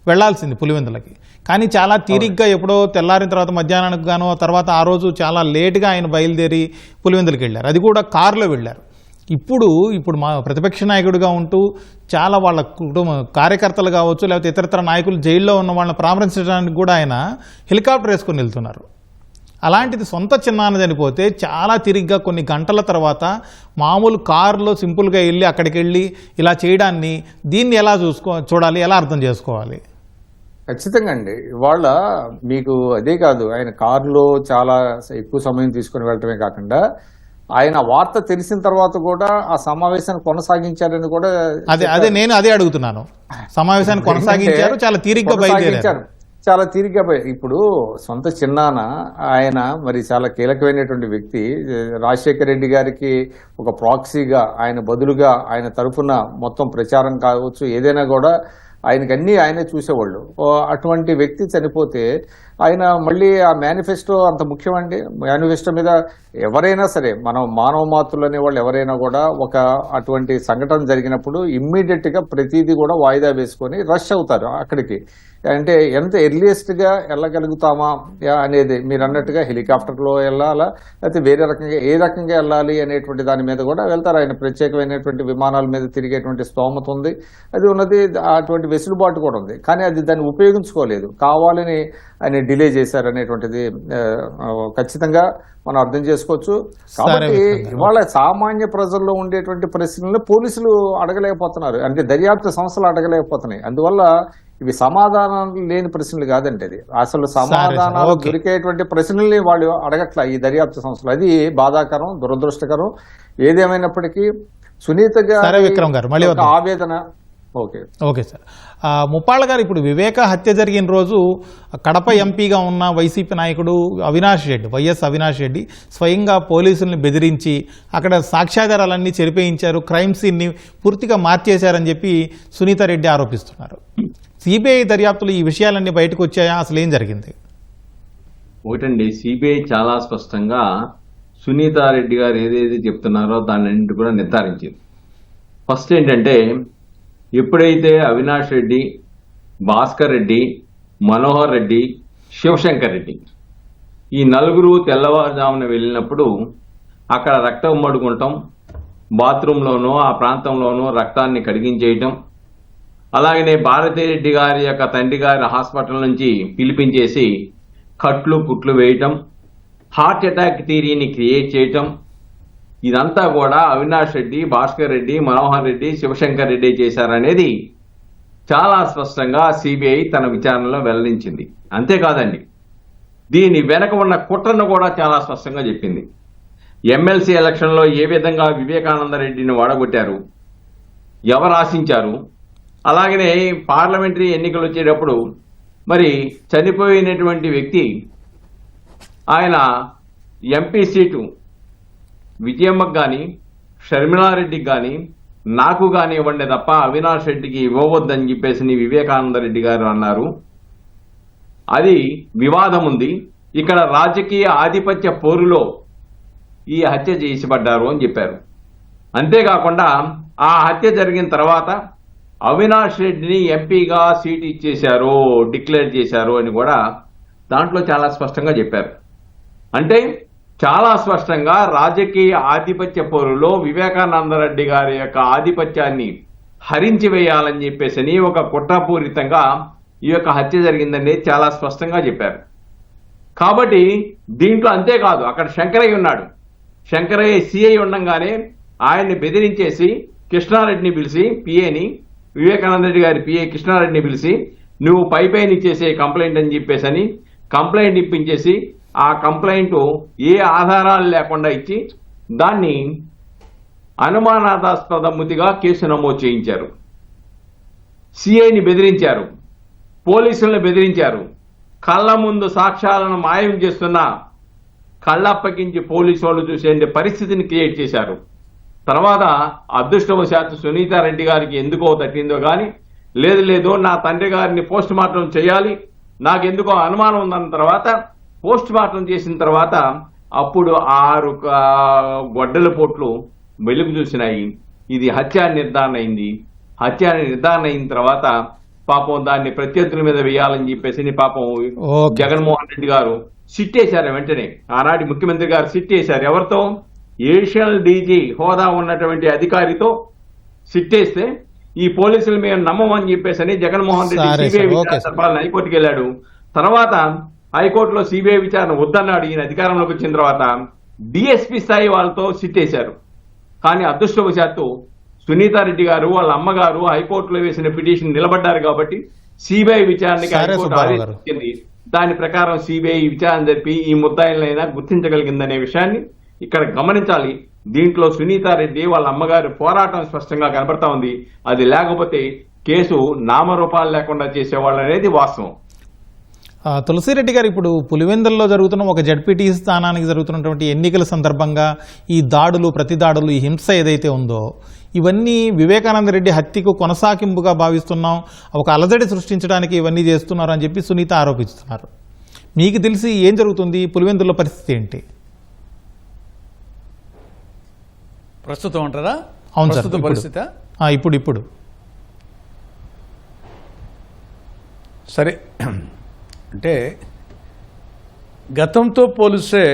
వెళ్లాల్సింది పులివెందులకి. కానీ చాలా తీరిగ్గా ఎప్పుడో తెల్లారిన తర్వాత మధ్యాహ్నానికి గానో, తర్వాత ఆ రోజు చాలా లేటుగా ఆయన బయలుదేరి పులివెందులకి వెళ్ళారు, అది కూడా కారులో వెళ్ళారు. ఇప్పుడు మా ప్రతిపక్ష నాయకుడిగా ఉంటూ చాలా వాళ్ళ కుటుంబ కార్యకర్తలు కావచ్చు, లేకపోతే ఇతరతర నాయకులు జైల్లో ఉన్న వాళ్ళని పరామర్శించడానికి కూడా ఆయన హెలికాప్టర్ వేసుకొని వెళ్తున్నారు. అలాంటిది సొంత చిన్నాన్న చనిపోతే చాలా తిరిగ్గా కొన్ని గంటల తర్వాత మామూలు కారులో సింపుల్గా వెళ్ళి అక్కడికి వెళ్ళి ఇలా చేయడాన్ని, దీన్ని ఎలా చూడాలి, ఎలా అర్థం చేసుకోవాలి? ఖచ్చితంగా అండి. ఇవాళ మీకు అదే కాదు, ఆయన కారులో చాలా ఎక్కువ సమయం తీసుకుని వెళ్ళటమే కాకుండా ఆయన వార్త తెలిసిన తర్వాత కూడా ఆ సమావేశాన్ని కొనసాగించారని కూడా నేను అదే అడుగుతున్నాను. సమావేశాన్ని కొనసాగించారు, చాలా తీరిగ్గా బయలుదేరారు. చాలా తీరిగ్గా ఇప్పుడు సొంత చిన్నాన్న ఆయన మరి చాలా కీలకమైనటువంటి వ్యక్తి. రాజశేఖర రెడ్డి గారికి ఒక ప్రాక్సీగా, ఆయన బదులుగా, ఆయన తరఫున మొత్తం ప్రచారం కావచ్చు ఏదైనా కూడా ఆయనకి అన్నీ ఆయనే చూసేవాళ్ళు. అటువంటి వ్యక్తి చనిపోతే ఆయన మళ్ళీ ఆ మేనిఫెస్టో అంత ముఖ్యమండి. మేనిఫెస్టో మీద ఎవరైనా సరే, మనం మానవ మాతృలు అనే వాళ్ళు ఎవరైనా కూడా ఒక అటువంటి సంఘటన జరిగినప్పుడు ఇమ్మీడియట్ గా ప్రతిదీ కూడా వాయిదా వేసుకొని రష్ అవుతారు అక్కడికి. అంటే ఎంత ఎర్లియస్ట్ గా వెళ్ళగలుగుతామా అనేది, మీరు అన్నట్టుగా హెలికాప్టర్లో వెళ్ళాలా లేకపోతే వేరే రకంగా ఏ రకంగా వెళ్ళాలి అనేటువంటి దాని మీద కూడా వెళ్తారు. ఆయన ప్రత్యేకమైనటువంటి విమానాల మీద తిరిగేటువంటి స్తోమత ఉంది, అది ఉన్నది, అటువంటి వెసులుబాటు కూడా ఉంది. కానీ అది దాన్ని ఉపయోగించుకోలేదు, కావాలని ఆయన డిలే చేశారనేటువంటిది ఖచ్చితంగా మనం అర్థం చేసుకోవచ్చు. కాబట్టి ఇవాళ సామాన్య ప్రజల్లో ఉండేటువంటి ప్రశ్నలు పోలీసులు అడగలేకపోతున్నారు, అంటే దర్యాప్తు సంస్థలు అడగలేకపోతున్నాయి. అందువల్ల ఇవి సమాధానాలు లేని ప్రశ్నలు కాదండి, అది అసలు సమాధానాలు దొరికేటువంటి ప్రశ్నల్ని వాళ్ళు అడగట్ల ఈ దర్యాప్తు సంస్థలు. అది బాధాకరం, దురదృష్టకరం. ఏదేమైనప్పటికీ సునీత గారి ఆవేదన. Okay sir. ముప్పాళ్ళ గారు, ఇప్పుడు వివేక హత్య జరిగిన రోజు కడప ఎంపీగా ఉన్న వైసీపీ నాయకుడు అవినాష్ రెడ్డి, వైఎస్ అవినాష్ రెడ్డి స్వయంగా పోలీసుల్ని బెదిరించి అక్కడ సాక్ష్యాధారాలన్నీ చెరిపేయించారు, క్రైమ్ సీన్ని పూర్తిగా మార్చేశారని చెప్పి సునీత రెడ్డి ఆరోపిస్తున్నారు. సిబిఐ దర్యాప్తులు ఈ విషయాలన్నీ బయటకు వచ్చాయా, అసలు ఏం జరిగింది? ఒకటండి, సిబిఐ చాలా స్పష్టంగా సునీతారెడ్డి గారు ఏదైతే చెప్తున్నారో దాన్ని కూడా నిర్ధారించింది. ఫస్ట్ ఏంటంటే, ఎప్పుడైతే అవినాష్ రెడ్డి, భాస్కర్ రెడ్డి, మనోహర్ రెడ్డి, శివశంకర్ రెడ్డి ఈ నలుగురు తెల్లవారుజామున వెళ్ళినప్పుడు అక్కడ రక్తం మడుకుంటాం, బాత్రూంలోనూ ఆ ప్రాంతంలోనూ రక్తాన్ని కడిగించేయటం, అలాగనే భారతిరెడ్డి గారి యొక్క తండ్రి గారి హాస్పిటల్ నుంచి పిలిపించేసి కట్లు కుట్లు వేయటం, హార్ట్ అటాక్ థియరీని క్రియేట్ చేయటం, ఇదంతా కూడా అవినాష్ రెడ్డి, భాస్కర్ రెడ్డి, మనోహర్ రెడ్డి, శివశంకర్ రెడ్డి చేశారనేది చాలా స్పష్టంగా సిబిఐ తన విచారణలో వెల్లడించింది. అంతేకాదండి, దీని వెనక ఉన్న కుట్రను కూడా చాలా స్పష్టంగా చెప్పింది. ఎమ్మెల్సీ ఎలక్షన్లో ఏ విధంగా వివేకానంద రెడ్డిని వాడగొట్టారు, ఎవరు ఆశించారు, అలాగనే పార్లమెంటరీ ఎన్నికలు వచ్చేటప్పుడు మరి చనిపోయినటువంటి వ్యక్తి ఆయన ఎంపీ సీటు విజయమ్మకు కానీ షర్మిలారెడ్డికి కానీ నాకు కానీ ఇవ్వండి తప్ప అవినాష్ రెడ్డికి ఇవ్వవద్దని చెప్పేసి వివేకానంద రెడ్డి గారు అన్నారు. అది వివాదం ఉంది. ఇక్కడ రాజకీయ ఆధిపత్య పోరులో ఈ హత్య చేసిపడ్డారు అని చెప్పారు. అంతేకాకుండా ఆ హత్య జరిగిన తర్వాత అవినాష్ రెడ్డిని ఎంపీగా సీట్ ఇచ్చేశారు, డిక్లేర్ చేశారు అని కూడా దాంట్లో చాలా స్పష్టంగా చెప్పారు. అంటే చాలా స్పష్టంగా రాజకీయ ఆధిపత్య పోరులో వివేకానందరెడ్డి గారి యొక్క ఆధిపత్యాన్ని హరించి వేయాలని చెప్పేసి ఒక కుట్రపూరితంగా ఈ యొక్క హత్య జరిగిందని చాలా స్పష్టంగా చెప్పారు. కాబట్టి దీంట్లో అంతేకాదు, అక్కడ శంకరయ్య ఉన్నాడు. శంకరయ్య సిఐ ఉండంగానే ఆయన్ని బెదిరించేసి కృష్ణారెడ్డిని పిలిచి, పిఏని, వివేకానంద రెడ్డి గారి పిఏ కృష్ణారెడ్డిని పిలిచి నువ్వు పైపైన ఇచ్చేసే కంప్లైంట్ అని చెప్పేసి కంప్లైంట్ ఇప్పించేసి ఆ కంప్లైంట్ ఏ ఆధారాలు లేకుండా ఇచ్చి దాన్ని అనుమానాస్పదముగా కేసు నమోదు చేయించారు. సిఐని బెదిరించారు, పోలీసులను బెదిరించారు, కళ్ళ ముందు సాక్ష్యాలను మాయం చేస్తున్న కళ్ళప్పగించి పోలీసు వాళ్ళు చూసే పరిస్థితిని క్రియేట్ చేశారు. తర్వాత అదృష్టవశాత్తు సునీతారెడ్డి గారికి ఎందుకో తట్టిందో కానీ లేదు నా తండ్రి గారిని పోస్ట్ మార్టం చేయాలి, నాకెందుకో అనుమానం ఉందన్న తర్వాత పోస్ట్ మార్టం చేసిన తర్వాత అప్పుడు 6 గొడ్డల పోట్లు వెలుగు చూసినాయి. ఇది హత్య నిర్ధారణ అయింది. హత్య నిర్ధారణ అయిన తర్వాత పాపం దాన్ని ప్రత్యర్థుల మీద వేయాలని చెప్పేసి పాపం జగన్మోహన్ రెడ్డి గారు సిట్టేశారు. వెంటనే ఆనాటి ముఖ్యమంత్రి గారు సిట్టేశారు. ఎవరితో? ఏషియల్ డీజీ హోదా ఉన్నటువంటి అధికారితో సిట్టేస్తే ఈ పోలీసులు మేము నమ్మమని చెప్పేసి జగన్మోహన్ రెడ్డి సిబిఐ విచారణ హైకోర్టుకి వెళ్ళాడు. తర్వాత హైకోర్టులో సిబిఐ విచారణ వద్దన్నాడు. ఈయన అధికారంలోకి వచ్చిన తర్వాత డిఎస్పీ స్థాయి వాళ్ళతో సిట్టేశారు. కానీ అదృష్టవశాత్తు సునీతారెడ్డి గారు వాళ్ళ అమ్మగారు హైకోర్టులో వేసిన పిటిషన్ నిలబడ్డారు కాబట్టి సిబిఐ విచారణకి హైకోర్టు ఆదేశించింది. దాని ప్రకారం సిబిఐ విచారణ జరిపి ఈ ముద్దాయిలైనా గుర్తించగలిగిందనే విషయాన్ని ఇక్కడ గమనించాలి. దీంట్లో సునీతారెడ్డి వాళ్ళ అమ్మగారి పోరాటం స్పష్టంగా కనబడతా ఉంది. అది లేకపోతే కేసు నామరూపాలు లేకుండా చేసేవాళ్ళు అనేది వాస్తవం. తులసిరెడ్డి గారు, ఇప్పుడు పులివెందుల్లో జరుగుతున్న ఒక జడ్పీటీ స్థానానికి జరుగుతున్నటువంటి ఎన్నికల సందర్భంగా ఈ దాడులు, ప్రతి దాడులు, ఈ హింస ఏదైతే ఉందో ఇవన్నీ వివేకానంద రెడ్డి హత్యకు కొనసాగింపుగా భావిస్తున్నాం, ఒక అలజడి సృష్టించడానికి ఇవన్నీ చేస్తున్నారు అని చెప్పి సునీత ఆరోపిస్తున్నారు. మీకు తెలిసి ఏం జరుగుతుంది? పులివెందుల పరిస్థితి ఏంటి? ప్రస్తుతం అంటారా? అవును సార్, ప్రస్తుత ఇప్పుడు. పరిస్థితి ఇప్పుడు సరే. అంటే గతంతో పోలిస్తే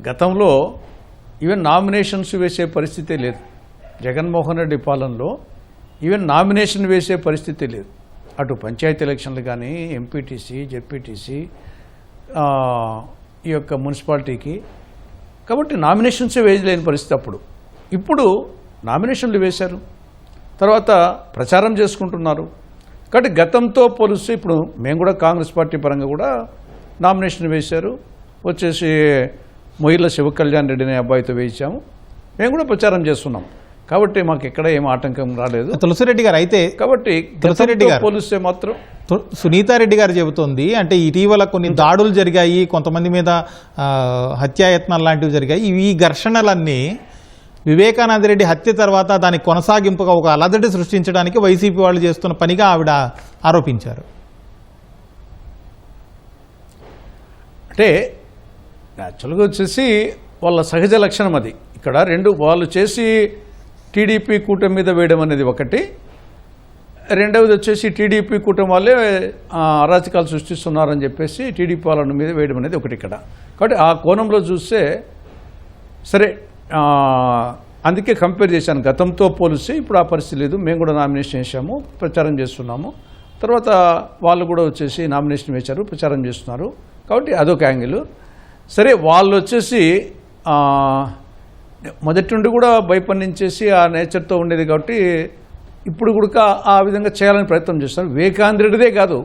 గతంలో ఈవెన్ నామినేషన్స్ వేసే పరిస్థితే లేదు. జగన్మోహన్ రెడ్డి పాలనలో ఈవెన్ నామినేషన్ వేసే పరిస్థితి లేదు. అటు పంచాయతీ ఎలక్షన్లు కానీ, ఎంపీటీసీ, జెడ్పీటీసీ, ఈ యొక్క మున్సిపాలిటీకి, కాబట్టి నామినేషన్సే వేయలేని పరిస్థితి అప్పుడు. ఇప్పుడు నామినేషన్లు వేశారు, తర్వాత ప్రచారం చేసుకుంటున్నారు. కాబట్టి గతంతో పోలిస్తే ఇప్పుడు మేము కూడా కాంగ్రెస్ పార్టీ పరంగా కూడా నామినేషన్ వేశారు. వచ్చేసి మొయిల శివకళ్యాణ్ రెడ్డి అనే అబ్బాయితో వేయించాము. మేము కూడా ప్రచారం చేస్తున్నాం. కాబట్టి మాకు ఎక్కడ ఏం ఆటంకం రాలేదు. తులసిరెడ్డి గారు అయితే కాబట్టి తులసిరెడ్డి గారు పోలిస్తే మాత్రం సునీతారెడ్డి గారు చెబుతోంది, అంటే ఇటీవల కొన్ని దాడులు జరిగాయి, కొంతమంది మీద హత్యాయత్నాలు లాంటివి జరిగాయి. ఈ ఘర్షణలన్నీ వివేకానంద రెడ్డి హత్య తర్వాత దాని కొనసాగింపుగా ఒక అలజడి సృష్టించడానికి వైసీపీ వాళ్ళు చేస్తున్న పనిగా ఆవిడ ఆరోపించారు. అంటే యాక్చువల్గా వచ్చేసి వాళ్ళ సహజ లక్షణం అది. ఇక్కడ రెండు వాళ్ళు చేసి టీడీపీ కూటమి మీద వేయడం అనేది ఒకటి, రెండవది వచ్చేసి టీడీపీ కూటమి వాళ్ళే అరాచకాలు సృష్టిస్తున్నారని చెప్పేసి టీడీపీ వాళ్ళ మీద వేయడం అనేది ఒకటి ఇక్కడ. కాబట్టి ఆ కోణంలో చూస్తే సరే, అందుకే కంపేర్ చేశాను. గతంతో పోలిస్తే ఇప్పుడు ఆ పరిస్థితి లేదు. మేము కూడా నామినేషన్ వేసాము, ప్రచారం చేస్తున్నాము. తర్వాత వాళ్ళు కూడా వచ్చేసి నామినేషన్ వేశారు, ప్రచారం చేస్తున్నారు. కాబట్టి అదొక యాంగిల్. సరే, వాళ్ళు వచ్చేసి మొదటి నుండి కూడా భయపడించేసి ఆ నేచర్తో ఉండేది కాబట్టి ఇప్పుడు కూడా ఆ విధంగా చేయాలని ప్రయత్నం చేస్తారు. వివేకానంద రెడ్డిదే కాదు,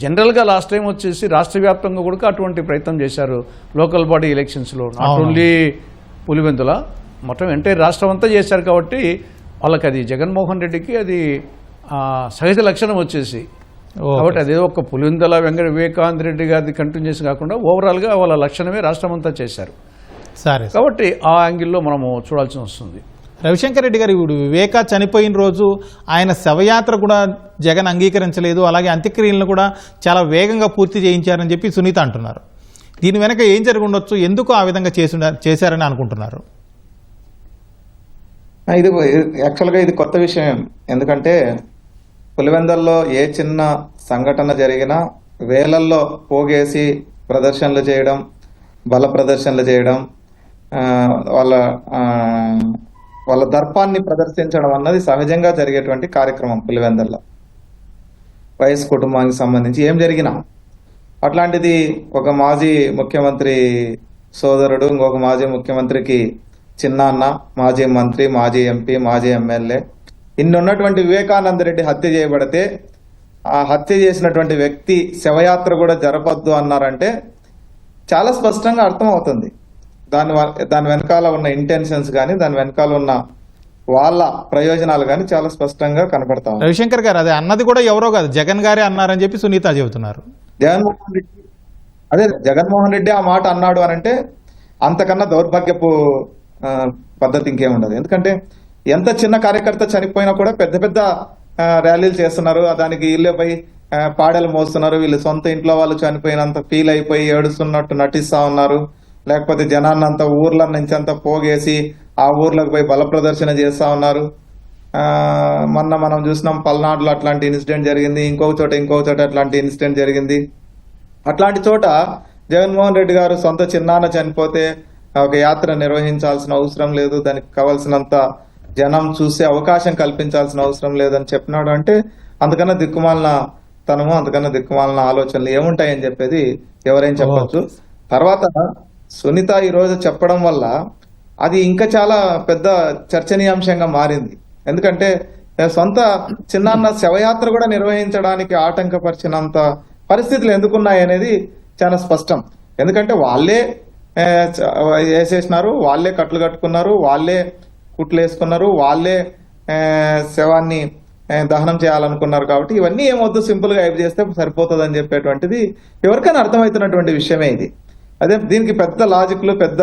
జనరల్గా లాస్ట్ టైం వచ్చేసి రాష్ట్ర వ్యాప్తంగా కూడా అటువంటి ప్రయత్నం చేశారు లోకల్ బాడీ ఎలక్షన్స్లో. నాట్ ఓన్లీ పులివెందుల, మొత్తం ఎంటైర్ రాష్ట్రం అంతా చేశారు. కాబట్టి వాళ్ళకి అది జగన్మోహన్ రెడ్డికి అది సహజ లక్షణం వచ్చేసి. కాబట్టి అదే ఒక పులివెందుల వివేకానంద రెడ్డి గారిది కంటిన్యూ చేసి కాకుండా ఓవరాల్గా వాళ్ళ లక్షణమే రాష్ట్రం అంతా చేశారు. సరే, కాబట్టి ఆ యాంగిల్లో మనము చూడాల్సి వస్తుంది. రవిశంకర్ రెడ్డి గారు, ఇప్పుడు వివేక చనిపోయిన రోజు ఆయన శవయాత్ర కూడా జగన్ అంగీకరించలేదు, అలాగే అంత్యక్రియలను కూడా చాలా వేగంగా పూర్తి చేయించారని చెప్పి సునీత అంటున్నారు. దీని వెనక ఏం జరిగి ఉండొచ్చు, ఎందుకు ఆ విధంగా చేశారని అనుకుంటున్నారు? ఇది యాక్చువల్గా ఇది కొత్త విషయం. ఎందుకంటే పులివెందల్లో ఏ చిన్న సంఘటన జరిగినా వేలల్లో పోగేసి ప్రదర్శనలు చేయడం, బల ప్రదర్శనలు చేయడం, వాళ్ళ దర్పాన్ని ప్రదర్శించడం అన్నది సహజంగా జరిగేటువంటి కార్యక్రమం పులివెందల్లో. వైఎస్ కుటుంబానికి సంబంధించి ఏం జరిగినా అట్లాంటిది ఒక మాజీ ముఖ్యమంత్రి సోదరుడు ఇంకొక మాజీ ముఖ్యమంత్రికి చిన్నాన్న, మాజీ మంత్రి, మాజీ ఎంపీ, మాజీ ఎమ్మెల్యే, ఇన్ని ఉన్నటువంటి వివేకానంద రెడ్డి హత్య చేయబడితే ఆ హత్య చేసినటువంటి వ్యక్తి శవయాత్ర కూడా జరపద్దు అన్నారంటే చాలా స్పష్టంగా అర్థమవుతుంది. దాని వెనకాల ఉన్న ఇంటెన్షన్స్ కానీ, దాని వెనకాల ఉన్న వాళ్ళ ప్రయోజనాలు కానీ చాలా స్పష్టంగా కనపడతా ఉన్నాయి. రవిశంకర్ గారు, అదే అన్నది కూడా ఎవరో కాదు, జగన్ గారే అన్నారని చెప్పి సునీత చెబుతున్నారు. జగన్మోహన్ రెడ్డి ఆ మాట అన్నాడు అని అంటే అంతకన్నా దౌర్భాగ్యపు పద్ధతి ఇంకేముండదు. ఎందుకంటే ఎంత చిన్న కార్యకర్త చనిపోయినా కూడా పెద్ద పెద్ద ర్యాలీలు చేస్తున్నారు, దానికి వీళ్ళపై పాడలు మోస్తున్నారు, వీళ్ళు సొంత ఇంట్లో వాళ్ళు చనిపోయినంత ఫీల్ అయిపోయి ఏడుస్తున్నట్టు నటిస్తా ఉన్నారు. లేకపోతే జనాన్ని అంతా ఊర్ల నుంచి అంతా పోగేసి ఆ ఊర్లకు పోయి బల ప్రదర్శన చేస్తా ఉన్నారు. మొన్న మనం చూసినాం పల్నాడులో అట్లాంటి ఇన్సిడెంట్ జరిగింది, ఇంకొక చోట అట్లాంటి ఇన్సిడెంట్ జరిగింది. అట్లాంటి చోట జగన్మోహన్ రెడ్డి గారు సొంత చిన్నాన్న చనిపోతే ఒక యాత్ర నిర్వహించాల్సిన అవసరం లేదు, దానికి కావాల్సినంత జనం చూసే అవకాశం కల్పించాల్సిన అవసరం లేదని చెప్పినాడు అంటే అంతకన్నా దిక్కుమాలిన తనము, అంతకన్నా దిక్కుమాలిన ఆలోచనలు ఏముంటాయని చెప్పేది ఎవరైనా చెప్పొచ్చు. తర్వాత సునీత ఈ రోజు చెప్పడం వల్ల అది ఇంకా చాలా పెద్ద చర్చనీయాంశంగా మారింది. ఎందుకంటే సొంత చిన్నాన్న శవయాత్ర కూడా నిర్వహించడానికి ఆటంకపరిచినంత పరిస్థితులు ఎందుకున్నాయి అనేది చాలా స్పష్టం. ఎందుకంటే వాళ్ళే వేసేసినారు, వాళ్ళే కట్లు కట్టుకున్నారు, వాళ్ళే కుట్లు వేసుకున్నారు, వాళ్ళే శవాన్ని దహనం చేయాలనుకున్నారు. కాబట్టి ఇవన్నీ ఏమొద్దు, సింపుల్ గా అయిపు చేస్తే సరిపోతుంది అని చెప్పేటువంటిది ఎవరికైనా అర్థమవుతున్నటువంటి విషయమే ఇది. అదే దీనికి పెద్ద లాజిక్లు, పెద్ద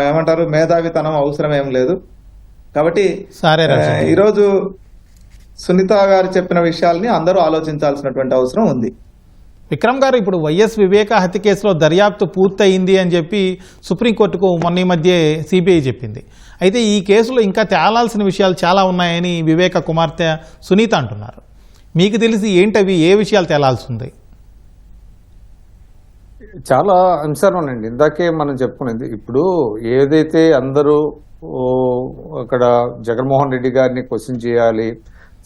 ఏమంటారు మేధావితనం అవసరం ఏం లేదు. కాబట్టి ఈరోజు సునీత గారు చెప్పిన విషయాల్ని అందరూ ఆలోచించాల్సినటువంటి అవసరం ఉంది. విక్రమ్ గారు, ఇప్పుడు వైఎస్ వివేక హత్య కేసులో దర్యాప్తు పూర్తయింది అని చెప్పి సుప్రీంకోర్టుకు మొన్న ఈ మధ్య సిబిఐ చెప్పింది. అయితే ఈ కేసులో ఇంకా తేలాల్సిన విషయాలు చాలా ఉన్నాయని వివేక కుమార్తె సునీత అంటున్నారు. మీకు తెలిసి ఏంటవి, ఏ విషయాలు తేలాల్సి ఉంది? చాలా అంశాలు ఉన్నాయండి. ఇందాకే మనం చెప్పుకునేది, ఇప్పుడు ఏదైతే అందరూ అక్కడ జగన్మోహన్ రెడ్డి గారిని క్వశ్చన్ చేయాలి,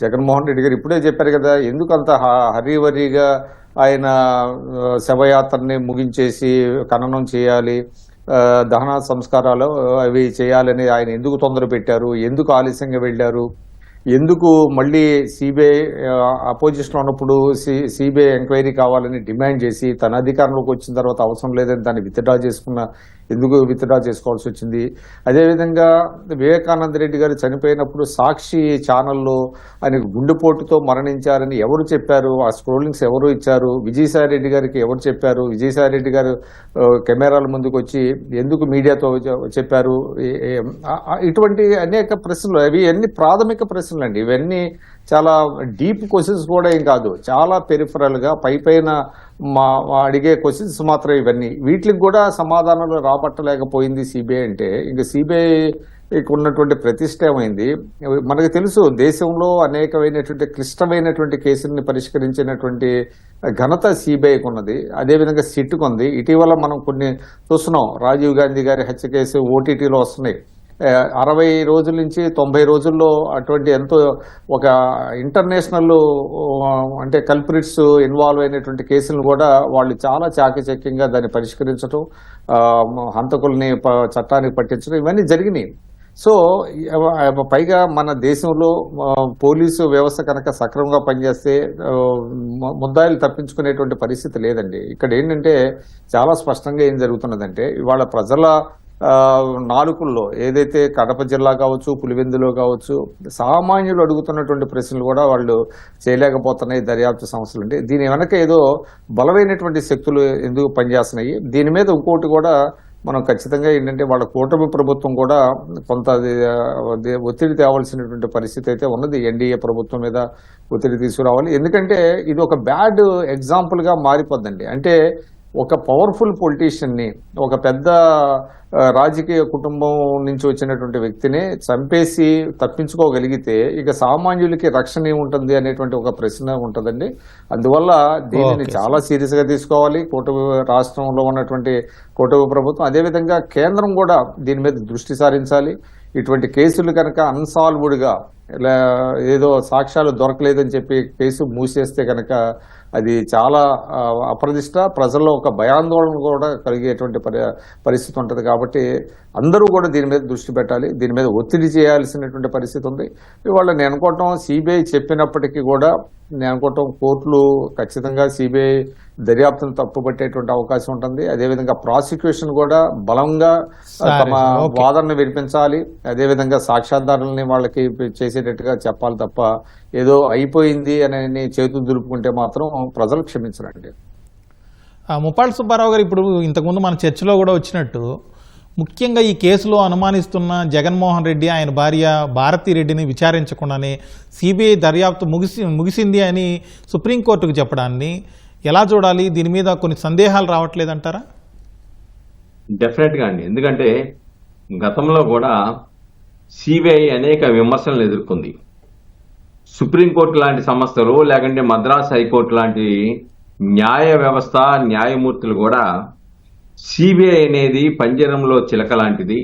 జగన్మోహన్ రెడ్డి గారు ఇప్పుడే చెప్పారు కదా, ఎందుకు అంత హరీవరీగా ఆయన శవయాత్రని ముగించేసి ఖననం చేయాలి, దహన సంస్కారాలు అవి చేయాలని ఆయన ఎందుకు తొందర పెట్టారు, ఎందుకు ఆలస్యంగా వెళ్ళారు, ఎందుకు మళ్ళీ సిబిఐ అపోజిషన్ ఉన్నప్పుడు సిబిఐ ఎంక్వైరీ కావాలని డిమాండ్ చేసి తన అధికారంలోకి వచ్చిన తర్వాత అవసరం లేదని దాన్ని ఎందుకు విత్డ్రా చేసుకోవాల్సి వచ్చింది. అదేవిధంగా వివేకానంద రెడ్డి గారు చనిపోయినప్పుడు సాక్షి ఛానల్లో ఆయనకు గుండెపోటుతో మరణించారని ఎవరు చెప్పారు, ఆ స్క్రోలింగ్స్ ఎవరు ఇచ్చారు, విజయసాయి రెడ్డి గారికి ఎవరు చెప్పారు, విజయసాయి రెడ్డి గారు కెమెరాల ముందుకు వచ్చి ఎందుకు మీడియాతో చెప్పారు, ఇటువంటి అనేక ప్రశ్నలు, అవి అన్ని ప్రాథమిక ప్రశ్నలు అండి. ఇవన్నీ చాలా డీప్ క్వశ్చన్స్ కూడా ఏం కాదు, చాలా పెరిఫరల్ గా పైన అడిగే క్వశ్చన్స్ మాత్రం ఇవన్నీ. వీటికి కూడా సమాధానాలు రాబట్టలేకపోయింది సిబిఐ అంటే ఇంకా సిబిఐకి ఉన్నటువంటి ప్రతిష్ట ఏమైంది. మనకు తెలుసు, దేశంలో అనేకమైనటువంటి క్లిష్టమైనటువంటి కేసుల్ని పరిష్కరించినటువంటి ఘనత సిబిఐకి ఉన్నది, అదేవిధంగా సిట్కు ఉంది. ఇటీవల మనం కొన్ని చూస్తున్నాం, రాజీవ్ గాంధీ గారి హత్య కేసు ఓటీటీలో వస్తున్నాయి. 60 రోజుల నుంచి 90 రోజుల్లో అటువంటి ఎంతో ఒక ఇంటర్నేషనల్ అంటే కల్ప్రిట్స్ ఇన్వాల్వ్ అయినటువంటి కేసులను కూడా వాళ్ళు చాలా చాకచక్యంగా దాన్ని పరిష్కరించడం, హంతకుల్ని చట్టానికి పట్టించడం, ఇవన్నీ జరిగినాయి. సో పైగా మన దేశంలో పోలీసు వ్యవస్థ కనుక సక్రమంగా పనిచేస్తే ముద్దాయిలు తప్పించుకునేటువంటి పరిస్థితి లేదండి. ఇక్కడ ఏంటంటే చాలా స్పష్టంగా ఏం జరుగుతున్నదంటే, ఇవాళ ప్రజల నాలుకల్లో ఏదైతే కడప జిల్లా కావచ్చు, పులివెందులో కావచ్చు, సామాన్యులు అడుగుతున్నటువంటి ప్రశ్నలు కూడా వాళ్ళు చేయలేకపోతున్నాయి దర్యాప్తు సంస్థలు. అంటే దీని వెనక ఏదో బలమైనటువంటి శక్తులు ఎందుకు పనిచేస్తున్నాయి. దీని మీద ఇంకోటి కూడా మనం ఖచ్చితంగా ఏంటంటే, వాళ్ళ కూటమి ప్రభుత్వం కూడా కొంత ఒత్తిడి తేవాల్సినటువంటి పరిస్థితి అయితే ఉన్నది. ఎన్డీఏ ప్రభుత్వం మీద ఒత్తిడి తీసుకురావాలి. ఎందుకంటే ఇది ఒక బ్యాడ్ ఎగ్జాంపుల్గా మారిపోద్దండి. అంటే ఒక పవర్ఫుల్ పొలిటీషియన్ని, ఒక పెద్ద రాజకీయ కుటుంబం నుంచి వచ్చినటువంటి వ్యక్తిని చంపేసి తప్పించుకోగలిగితే ఇక సామాన్యులకి రక్షణ ఏముంటుంది అనేటువంటి ఒక ప్రశ్న ఉంటుందండి. అందువల్ల దీనిని చాలా సీరియస్ గా తీసుకోవాలి కూటమి రాష్ట్రంలో ఉన్నటువంటి కూటమి ప్రభుత్వం. అదేవిధంగా కేంద్రం కూడా దీని మీద దృష్టి సారించాలి. ఇటువంటి కేసులు కనుక అన్సాల్వ్డ్గా ఏదో సాక్ష్యాలు దొరకలేదని చెప్పి కేసు మూసేస్తే కనుక అది చాలా అప్రదిష్ట, ప్రజల్లో ఒక భయాందోళన కూడా కలిగేటువంటి పరిస్థితి ఉంటుంది. కాబట్టి అందరూ కూడా దీని మీద దృష్టి పెట్టాలి, దీని మీద ఒత్తిడి చేయాల్సినటువంటి పరిస్థితి ఉంది. ఇవాళ నేను అనుకోవటం సిబిఐ చెప్పినప్పటికీ కూడా నేను అనుకోవటం కోర్టులు ఖచ్చితంగా సిబిఐ దర్యాప్తును తప్పుపట్టేటువంటి అవకాశం ఉంటుంది. అదేవిధంగా ప్రాసిక్యూషన్ కూడా బలంగా తమ వాదనను వినిపించాలి. అదేవిధంగా సాక్ష్యాధారాలని వాళ్ళకి చేసేటట్టుగా చెప్పాలి తప్ప ఏదో అయిపోయింది అని చేతులు దులుపుకుంటే మాత్రం ప్రజలు క్షమించరండి. ముప్పాళ్ళ సుబ్బారావు గారు, ఇప్పుడు ఇంతకుముందు మన చర్చలో కూడా వచ్చినట్టు ముఖ్యంగా ఈ కేసులో అనుమానిస్తున్న జగన్మోహన్ రెడ్డి, ఆయన భార్య భారతీ రెడ్డిని విచారించకుండానే సిబిఐ దర్యాప్తు ముగిసింది అని సుప్రీంకోర్టుకు చెప్పడాన్ని ఎలా చూడాలి? దీని మీద కొన్ని సందేహాలు రావట్లేదంటారా? డెఫినెట్గా అండి. ఎందుకంటే గతంలో కూడా సిబిఐ అనేక విమర్శలను ఎదుర్కొంది. సుప్రీంకోర్టు లాంటి సంస్థలు, లేకంటే మద్రాస్ హైకోర్టు లాంటి న్యాయ వ్యవస్థ, న్యాయమూర్తులు కూడా సిబిఐ అనేది పంజరంలో చిలక లాంటిది,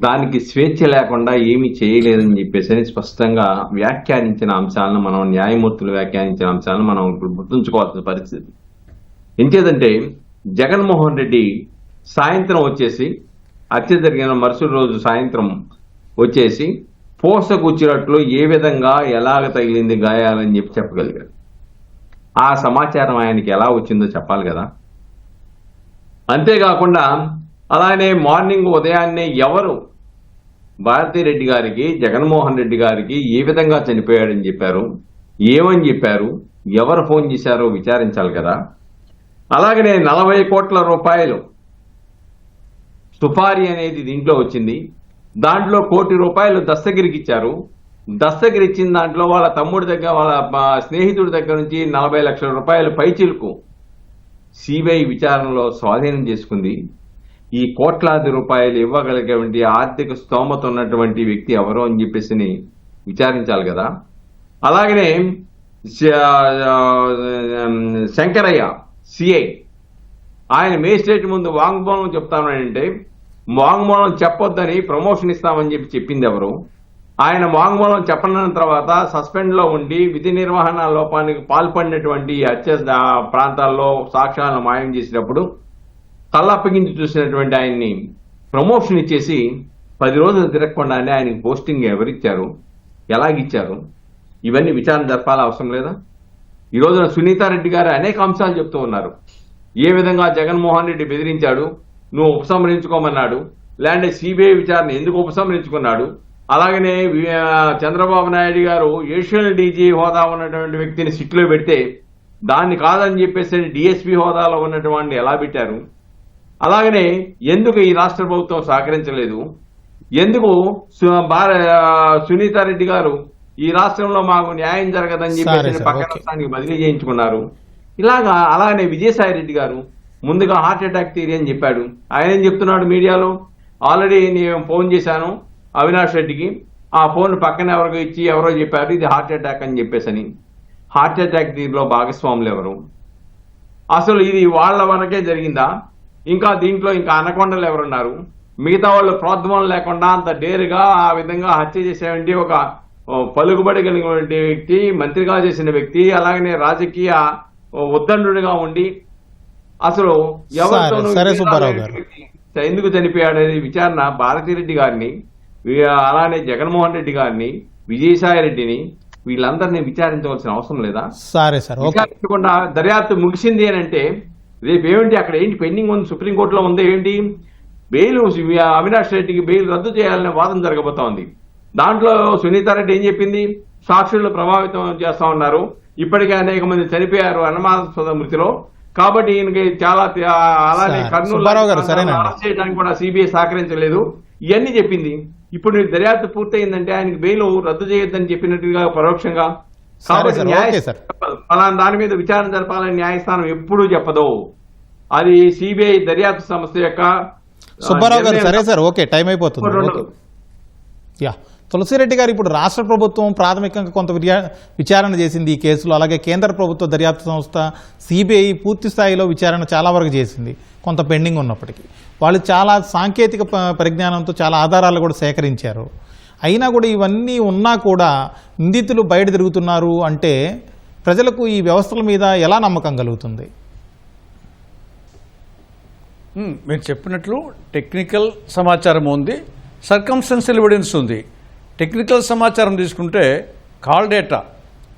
దానికి స్వేచ్ఛ లేకుండా ఏమీ చేయలేదని చెప్పేసి స్పష్టంగా వ్యాఖ్యానించిన అంశాలను మనం, న్యాయమూర్తులు వ్యాఖ్యానించిన అంశాలను మనం ఇప్పుడు గుర్తుంచుకోవాల్సిన పరిస్థితి. ఎంచేదంటే జగన్మోహన్ రెడ్డి సాయంత్రం వచ్చేసి, హత్య జరిగిన మరుసటి రోజు సాయంత్రం వచ్చేసి పోసకూర్చినట్లు ఏ విధంగా ఎలాగ తగిలింది గాయాలని చెప్పి చెప్పగలిగారు. ఆ సమాచారం ఆయనకి ఎలా వచ్చిందో చెప్పాలి కదా. అంతేకాకుండా అలానే మార్నింగ్ ఉదయాన్నే ఎవరు భారతీరెడ్డి గారికి, జగన్మోహన్ రెడ్డి గారికి ఏ విధంగా చనిపోయాడని చెప్పారు, ఏమని చెప్పారు, ఎవరు ఫోన్ చేశారో విచారించాలి కదా. అలాగనే 40 కోట్ల రూపాయలు సుపారీ అనేది దీంట్లో వచ్చింది. దాంట్లో 1 కోటి రూపాయలు దస్తగిరికి ఇచ్చారు. దస్తగిరి ఇచ్చిన దాంట్లో వాళ్ళ తమ్ముడి దగ్గర, వాళ్ళ స్నేహితుడి దగ్గర నుంచి 40 లక్షల రూపాయలు పైచిలుకు సిబిఐ విచారణలో స్వాధీనం చేసుకుంది. ఈ కోట్లాది రూపాయలు ఇవ్వగలిగేటువంటి ఆర్థిక స్తోమత ఉన్నటువంటి వ్యక్తి ఎవరో అని చెప్పేసి విచారించాలి కదా. అలాగనే శంకరయ్య సిఐ ఆయన మేజిస్ట్రేట్ ముందు వాంగ్మూలం చెప్తానంటే వాంగ్మూలం చెప్పొద్దని ప్రమోషన్ ఇస్తామని చెప్పింది ఎవరు? ఆయన వాంగ్మూలం చెప్పనన్న తర్వాత సస్పెండ్ లో ఉండి విధి నిర్వహణ లోపానికి పాల్పడినటువంటి హత్య ప్రాంతాల్లో సాక్ష్యాలను మాయం చేసినప్పుడు కళ్ళప్పగించి చూసినటువంటి ఆయన్ని ప్రమోషన్ ఇచ్చేసి 10 రోజులు తిరగకుండానే ఆయనకి పోస్టింగ్ ఎవరిచ్చారు, ఎలాగిచ్చారు, ఇవన్నీ విచారణ జరపాల అవసరం లేదా? ఈ రోజున సునీతారెడ్డి గారు అనేక అంశాలు చెప్తూ ఉన్నారు. ఏ విధంగా జగన్మోహన్ రెడ్డి బెదిరించాడు, నువ్వు ఉపసంహరించుకోమన్నాడు, లేదంటే సిబిఐ విచారణ ఎందుకు ఉపసంహరించుకున్నాడు, అలాగనే చంద్రబాబు నాయుడు గారు ఏషియల్ డీజీ హోదా ఉన్నటువంటి వ్యక్తిని సిట్లో పెడితే దాన్ని కాదని చెప్పేసి డిఎస్పీ హోదాలో ఉన్నటువంటి ఎలా పెట్టారు, అలాగనే ఎందుకు ఈ రాష్ట్ర ప్రభుత్వం సహకరించలేదు, ఎందుకు సునీతారెడ్డి గారు ఈ రాష్ట్రంలో మాకు న్యాయం జరగదని చెప్పేసి పక్క రాష్ట్రానికి బదిలీ చేయించుకున్నారు. ఇలాగా అలాగనే విజయసాయి రెడ్డి గారు ముందుగా హార్ట్ అటాక్ థియరీ అని చెప్పాడు. ఆయన ఏం చెప్తున్నాడు మీడియాలో, ఆల్రెడీ నేను ఫోన్ చేశాను అవినాష్ రెడ్డికి, ఆ ఫోన్ పక్కన ఎవరికో ఇచ్చి ఎవరో చెప్పారు ఇది హార్ట్ అటాక్ అని చెప్పేసని. హార్ట్ అటాక్ థియరీలో భాగస్వాములు ఎవరు? అసలు ఇది వాళ్ళ వరకే జరిగిందా? ఇంకా దీంట్లో ఇంకా అనకొండలు ఎవరున్నారు? మిగతా వాళ్ళు ప్రోద్బలం లేకుండా అంత డేరుగా ఆ విధంగా హత్య చేసేటువంటి ఒక పలుకుబడి కలిగిన వ్యక్తి, మంత్రిగా చేసిన వ్యక్తి, అలాగనే రాజకీయ ఉద్దండుగా ఉండి అసలు ఎవరితోనూ ఎందుకు చనిపోయాడు అనేది విచారణ భారతిరెడ్డి గారిని, అలానే జగన్మోహన్ రెడ్డి గారిని, విజయసాయి రెడ్డిని వీళ్ళందరినీ విచారించవలసిన అవసరం లేదా? విచారించకుండా దర్యాప్తు ముగిసింది అని అంటే రేపు ఏమిటి అక్కడ ఏంటి పెండింగ్ ఉంది, సుప్రీంకోర్టులో ఉంది ఏంటి, బెయిల్ అవినాష్ రెడ్డికి బెయిల్ రద్దు చేయాలనే వాదన జరగబోతోంది. దాంట్లో సునీతారెడ్డి ఏం చెప్పింది, సాక్షులను ప్రభావితం చేస్తా ఉన్నారు, ఇప్పటికే అనేక మంది చనిపోయారు అనుమానాస్పద మృతిలో, కాబట్టి ఈయనకి చాలా అలానే కర్నూలు అరెస్ట్ చేయడానికి కూడా సిబిఐ సహకరించలేదు, ఇవన్నీ చెప్పింది. ఇప్పుడు దర్యాప్తు పూర్తయిందంటే ఆయనకి బెయిల్ రద్దు చేయొద్దని చెప్పినట్టుగా పరోక్షంగా. కాబట్టి అలాంటి దాని మీద విచారణ జరపాలని న్యాయస్థానం ఎప్పుడూ చెప్పదు. అది సిబిఐ దర్యాప్తు సంస్థ యొక్క సుబ్బారావు గారు. సరే సార్, ఓకే, టైం అయిపోతుంది. తులసిరెడ్డి గారు, ఇప్పుడు రాష్ట్ర ప్రభుత్వం ప్రాథమికంగా కొంత విచారణ చేసింది ఈ కేసులో, అలాగే కేంద్ర ప్రభుత్వ దర్యాప్తు సంస్థ సిబిఐ పూర్తి స్థాయిలో విచారణ చాలా వరకు చేసింది, కొంత పెండింగ్ ఉన్నప్పటికీ. వాళ్ళు చాలా సాంకేతిక పరిజ్ఞానంతో చాలా ఆధారాలు కూడా సేకరించారు. అయినా కూడా ఇవన్నీ ఉన్నా కూడా నిందితులు బయట తిరుగుతున్నారు అంటే ప్రజలకు ఈ వ్యవస్థల మీద ఎలా నమ్మకం కలుగుతుంది? మీరు చెప్పినట్లు టెక్నికల్ సమాచారం ఉంది, సర్కమ్స్టెన్షియల్ ఎవిడెన్స్ ఉంది. టెక్నికల్ సమాచారం తీసుకుంటే కాల్ డేటా,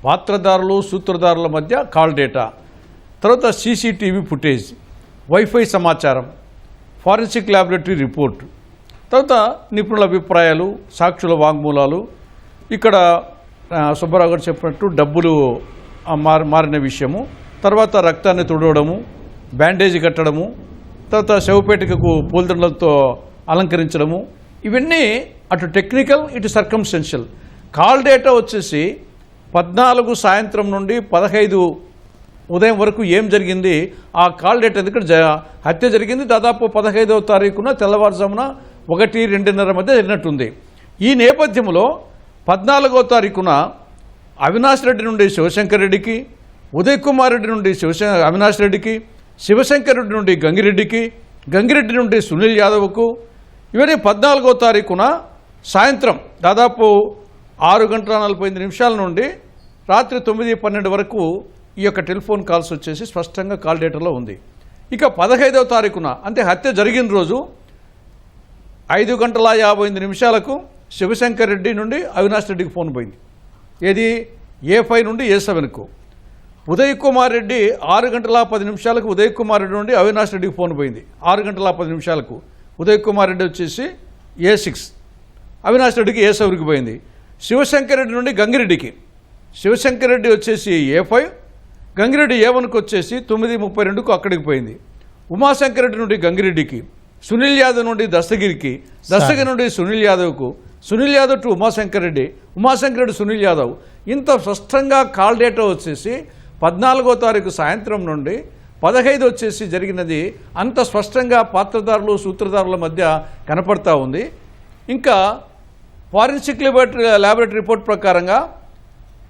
పాత్రదారులు సూత్రధారుల మధ్య కాల్ డేటా, తర్వాత సీసీటీవీ ఫుటేజ్, వైఫై సమాచారం, ఫారెన్సిక్ ల్యాబొరేటరీ రిపోర్ట్, తర్వాత నిపుణుల అభిప్రాయాలు, సాక్షుల వాంగ్మూలాలు, ఇక్కడ సుబ్బారావు గారు చెప్పినట్టు డబ్బులు మారిన విషయము, తర్వాత రక్తాన్ని తుడవడము, బ్యాండేజ్ కట్టడము, తర్వాత శవపేటికకు పూలదండలతో అలంకరించడము, ఇవన్నీ అటు టెక్నికల్ ఇటు సర్కమ్స్టెన్షియల్. కాల్ డేటా వచ్చేసి 14 సాయంత్రం నుండి 15 ఉదయం వరకు ఏం జరిగింది ఆ కాల్ డేటా. ఎందుకంటే హత్య జరిగింది దాదాపు 15వ తారీఖున తెల్లవారుజామున 1-2:30 మధ్య జరిగినట్టుంది. ఈ నేపథ్యంలో 14వ తారీఖున అవినాష్ రెడ్డి నుండి శివశంకర్ రెడ్డికి, ఉదయ్ కుమార్ రెడ్డి నుండి అవినాష్ రెడ్డికి, శివశంకర్ రెడ్డి నుండి గంగిరెడ్డికి, గంగిరెడ్డి నుండి సునీల్ యాదవ్కు, ఇవన్నీ 14వ తారీఖున సాయంత్రం దాదాపు 6:45 నుండి రాత్రి 9-12 వరకు ఈ యొక్క టెలిఫోన్ కాల్స్ వచ్చేసి స్పష్టంగా కాల్ డేటాలో ఉంది. ఇక 15వ తారీఖున అంటే హత్య జరిగిన రోజు 5:58 శివశంకర్ రెడ్డి నుండి అవినాష్ రెడ్డికి ఫోన్ పోయింది. ఏది A5 నుండి A7కు. ఉదయ్ కుమార్ రెడ్డి 6:10 ఉదయ్ కుమార్ రెడ్డి నుండి అవినాష్ రెడ్డికి ఫోన్ పోయింది. 6:10 ఉదయ్ కుమార్ రెడ్డి వచ్చేసి A6, అవినాష్ రెడ్డికి A7కి పోయింది. శివశంకర్ రెడ్డి నుండి గంగిరెడ్డికి, శివశంకర్ రెడ్డి వచ్చేసి A5, గంగిరెడ్డి A1కు వచ్చేసి 9:32 అక్కడికి పోయింది. ఉమాశంకర్ రెడ్డి నుండి గంగిరెడ్డికి, సునీల్ యాదవ్ నుండి దస్తగిరికి, దస్తగిరి నుండి సునీల్ యాదవ్కు, సునీల్ యాదవ్ టు ఉమాశంకర్ రెడ్డి, ఉమాశంకర్ రెడ్డి సునీల్ యాదవ్. ఇంత స్పష్టంగా కాల్ డేటా వచ్చేసి 14వ తారీఖు సాయంత్రం నుండి 15 వచ్చేసి జరిగినది అంత స్పష్టంగా పాత్రదారులు సూత్రధారుల మధ్య కనపడతా ఉంది. ఇంకా ఫారెన్సిక్ ల్యాబొరేటరీ రిపోర్ట్ ప్రకారంగా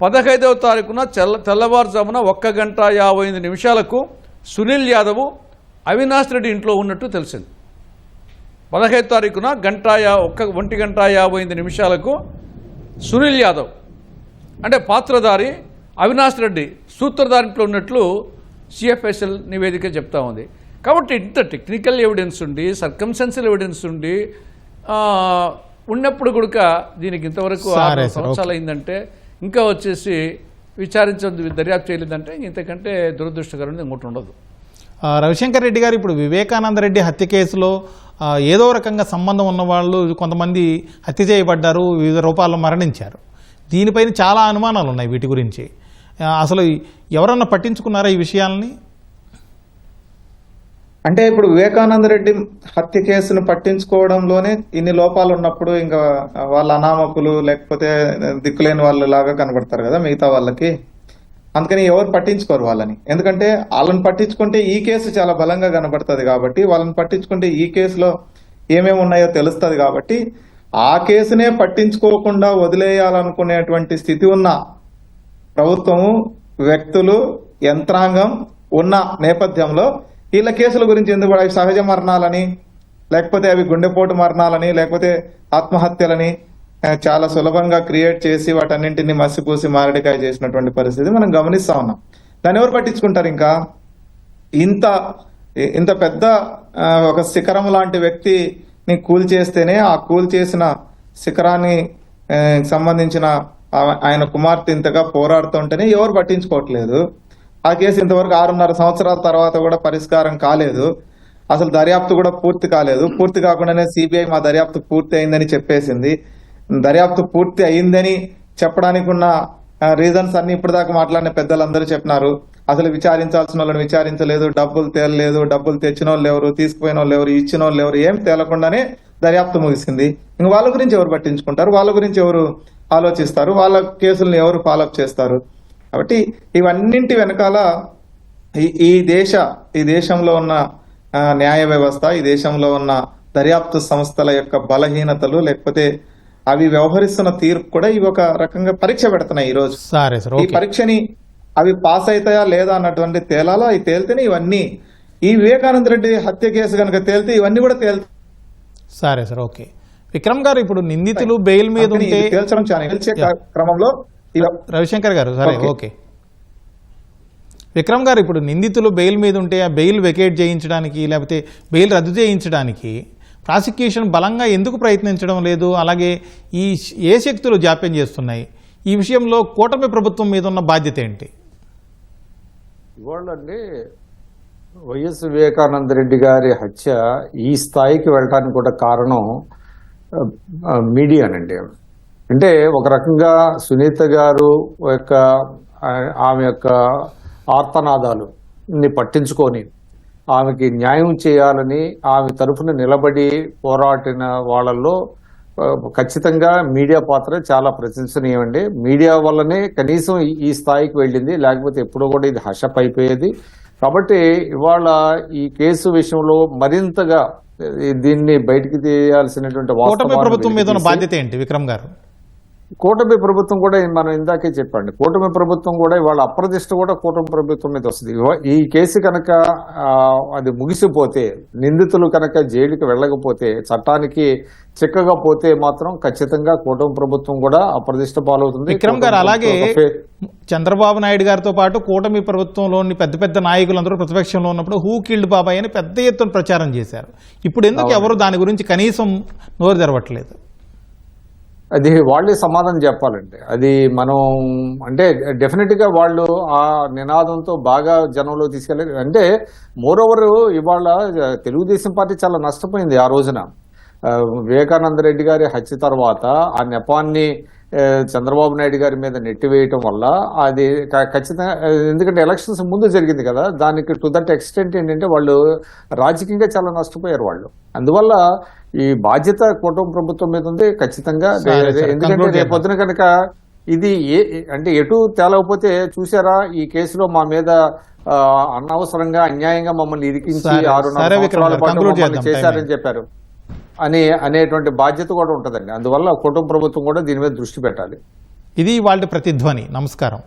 15వ తారీఖున తెల్లవారుజామున 1 గంట 58 నిమిషాలకు సునీల్ యాదవ్ అవినాష్ రెడ్డి ఇంట్లో ఉన్నట్టు తెలిసింది. 15వ తారీఖున 1 గంట 58 నిమిషాలకు సునీల్ యాదవ్ అంటే పాత్రధారి అవినాష్ రెడ్డి సూత్రధారి ఇంట్లో ఉన్నట్లు సిఎఫ్ఎస్ఎల్ నివేదిక చెప్తా ఉంది. కాబట్టి ఇంత టెక్నికల్ ఎవిడెన్స్ ఉండి సర్కమ్స్టెన్షియల్ ఎవిడెన్స్ ఉండి ఉన్నప్పుడు కూడా దీనికి ఇంతవరకు 6 సంవత్సరాలు అయిందంటే ఇంకా వచ్చేసి దర్యాప్తు చేయలేదంటే ఇంతకంటే దురదృష్టకరం ఇంకోటి ఉండదు. రవిశంకర్ రెడ్డి గారు, ఇప్పుడు వివేకానంద రెడ్డి హత్య కేసులో ఏదో రకంగా సంబంధం ఉన్న వాళ్ళు కొంతమంది హత్య చేయబడ్డారు, వివిధ రూపాల్లో మరణించారు. దీనిపైన చాలా అనుమానాలు ఉన్నాయి వీటి గురించి. అసలు ఎవరన్నా పట్టించుకున్నారా ఈ విషయాలని? అంటే ఇప్పుడు వివేకానంద రెడ్డి హత్య కేసును పట్టించుకోవడంలోనే ఇన్ని లోపాలు ఉన్నప్పుడు ఇంకా వాళ్ళ అనామకులు లేకపోతే దిక్కులేని వాళ్ళు లాగా కనబడతారు కదా మిగతా వాళ్ళకి. అందుకని ఎవరు పట్టించుకోరు వాళ్ళని. ఎందుకంటే వాళ్ళని పట్టించుకుంటే ఈ కేసు చాలా బలంగా కనబడుతుంది కాబట్టి, వాళ్ళని పట్టించుకుంటే ఈ కేసులో ఏమేమి ఉన్నాయో తెలుస్తుంది కాబట్టి ఆ కేసునే పట్టించుకోకుండా వదిలేయాలనుకునేటువంటి స్థితి ఉన్న ప్రభుత్వము, వ్యక్తులు, యంత్రాంగం ఉన్న నేపథ్యంలో వీళ్ళ కేసుల గురించి ఎందుకు అవి సహజ మరణాలని లేకపోతే అవి గుండెపోటు మరణాలని లేకపోతే ఆత్మహత్యలని చాలా సులభంగా క్రియేట్ చేసి వాటన్నింటినీ మసిపూసి మారడికాయ చేసినటువంటి పరిస్థితి మనం గమనిస్తా ఉన్నాం. దాన్ని ఎవరు పట్టించుకుంటారు? ఇంకా ఇంత పెద్ద ఒక శిఖరం లాంటి వ్యక్తిని కూల్చేస్తేనే ఆ కూల్చేసిన శిఖరాన్ని సంబంధించిన ఆయన కుమార్తె ఇంతగా పోరాడుతుంటేనే ఎవరు పట్టించుకోవట్లేదు. ఆ కేసు ఇంతవరకు 6.5 సంవత్సరాల తర్వాత కూడా పరిష్కారం కాలేదు. అసలు దర్యాప్తు కూడా పూర్తి కాలేదు. పూర్తి కాకుండానే సిబిఐ మా దర్యాప్తు పూర్తి అయిందని చెప్పేసింది. దర్యాప్తు పూర్తి అయిందని చెప్పడానికి ఉన్న రీజన్స్ అన్ని ఇప్పటిదాకా మాట్లాడిన పెద్దలందరూ చెప్పినారు. అసలు విచారించాల్సిన వాళ్ళని విచారించలేదు, డబ్బులు తేలలేదు, డబ్బులు తెచ్చిన వాళ్ళు ఎవరు, తీసుకుపోయిన వాళ్ళు ఎవరు, ఇచ్చిన వాళ్ళు ఎవరు, ఏం తేలకుండానే దర్యాప్తు ముగిసింది. ఇంక వాళ్ళ గురించి ఎవరు పట్టించుకుంటారు? వాళ్ళ గురించి ఎవరు ఆలోచిస్తారు? వాళ్ళ కేసులను ఎవరు ఫాలోఅప్ చేస్తారు? కాబట్టి ఇవన్నింటి వెనకాల ఈ దేశంలో ఉన్న న్యాయ వ్యవస్థ, ఈ దేశంలో ఉన్న దర్యాప్తు సంస్థల యొక్క బలహీనతలు లేకపోతే అవి వ్యవహరిస్తున్న తీర్పు కూడా ఇవి ఒక రకంగా పరీక్ష పెడుతున్నాయి ఈ రోజు. ఈ పరీక్షని అవి పాస్ అవుతాయా లేదా అన్నటువంటి తేలాలో అవి తేలితేనే ఇవన్నీ ఈ వివేకానంద రెడ్డి హత్య కేసు కనుక తేలితే ఇవన్నీ కూడా తేలుతాయి. సరే సార్, ఓకే. విక్రమ్ గారు, ఇప్పుడు నిందితులు బెయిల్ మీద ఉంటే తేల్చడం తేల్చే క్రమంలో రవిశంకర్ గారు, సరే ఓకే. విక్రమ్ గారు, ఇప్పుడు నిందితులు బెయిల్ మీద ఉంటే ఆ బెయిల్ వెకేట్ చేయించడానికి లేకపోతే బెయిల్ రద్దు చేయించడానికి ప్రాసిక్యూషన్ బలంగా ఎందుకు ప్రయత్నించడం లేదు? అలాగే ఏ శక్తులు జాప్యం చేస్తున్నాయి? ఈ విషయంలో కూటమి ప్రభుత్వం మీద ఉన్న బాధ్యత ఏంటి? ఇవాళ వైఎస్ వివేకానంద రెడ్డి గారి హత్య ఈ స్థాయికి వెళ్ళడానికి కూడా కారణం మీడియానండి. అంటే ఒక రకంగా సునీత గారు ఆమె యొక్క ఆర్తనాదాలు పట్టించుకొని ఆమెకి న్యాయం చేయాలని ఆమె తరఫున నిలబడి పోరాడిన వాళ్ళల్లో ఖచ్చితంగా మీడియా పాత్ర చాలా ప్రశంసనీయమండి. మీడియా వల్లనే కనీసం ఈ స్థాయికి వెళ్ళింది, లేకపోతే ఎప్పుడో కూడా ఇది హషప్ అయిపోయేది. కాబట్టి ఇవాళ ఈ కేసు విషయంలో మరింతగా దీన్ని బయటికి తీయాల్సినటువంటి కూటమి ప్రభుత్వం మీద ఉన్న బాధ్యత ఏంటి విక్రమ్ గారు? కూటమి ప్రభుత్వం కూడా మనం ఇందాకే చెప్పండి, కూటమి ప్రభుత్వం కూడా ఇవాళ అప్రదిష్ట కూడా కూటమి ప్రభుత్వం మీద వస్తుంది. ఈ కేసు కనుక అది ముగిసిపోతే, నిందితులు కనుక జైలుకి వెళ్ళకపోతే, చట్టానికి చిక్కకపోతే మాత్రం ఖచ్చితంగా కూటమి ప్రభుత్వం కూడా అప్రదిష్ట పాలవుతుంది. విక్రమ్ గారు, అలాగే చంద్రబాబు నాయుడు గారితో పాటు కూటమి ప్రభుత్వంలోని పెద్ద పెద్ద నాయకులందరూ ప్రతిపక్షంలో ఉన్నప్పుడు హూ కిల్డ్ బాబాయ్ అని పెద్ద ఎత్తున ప్రచారం చేశారు. ఇప్పుడు ఎందుకు ఎవరు దాని గురించి కనీసం నోరు తెరవట్లేదు? అది వాళ్ళే సమాధానం చెప్పాలండి. అది మనం అంటే డెఫినెట్గా వాళ్ళు ఆ నినాదంతో బాగా జనంలో తీసుకెళ్ళారు. అంటే మోరోవర్ ఇవాళ తెలుగుదేశం పార్టీ చాలా నష్టపోయింది ఆ రోజున. వివేకానంద రెడ్డి గారి హత్య తర్వాత ఆ నెపాన్ని చంద్రబాబు నాయుడు గారి మీద నెట్టివేయటం వల్ల అది ఖచ్చితంగా, ఎందుకంటే ఎలక్షన్స్ ముందు జరిగింది కదా, దానికి టు దట్ ఎక్స్టెంట్ ఏంటంటే వాళ్ళు రాజకీయంగా చాలా నష్టపోయారు వాళ్ళు. అందువల్ల ఈ బాధ్యత కూటమి ప్రభుత్వం మీద ఉంది ఖచ్చితంగా. ఎందుకంటే రేపొద్దున కనుక ఇది అంటే ఎటు తేలకపోతే, చూసారా ఈ కేసులో మా మీద అనవసరంగా అన్యాయంగా మమ్మల్ని ఇరికించి సరే, 6.5 సరే విక్రమ్ సంవత్సరాల గారు, పాటు conclude మమ్మల్ని చేద్దాం, చేశారని time చెప్పారు అనేటువంటి బాధ్యత కూడా ఉంటుందండి. అందువల్ల కుటుంబ ప్రభుత్వం కూడా దీని మీద దృష్టి పెట్టాలి. ఇది వాళ్ళ ప్రతిధ్వని. నమస్కారం.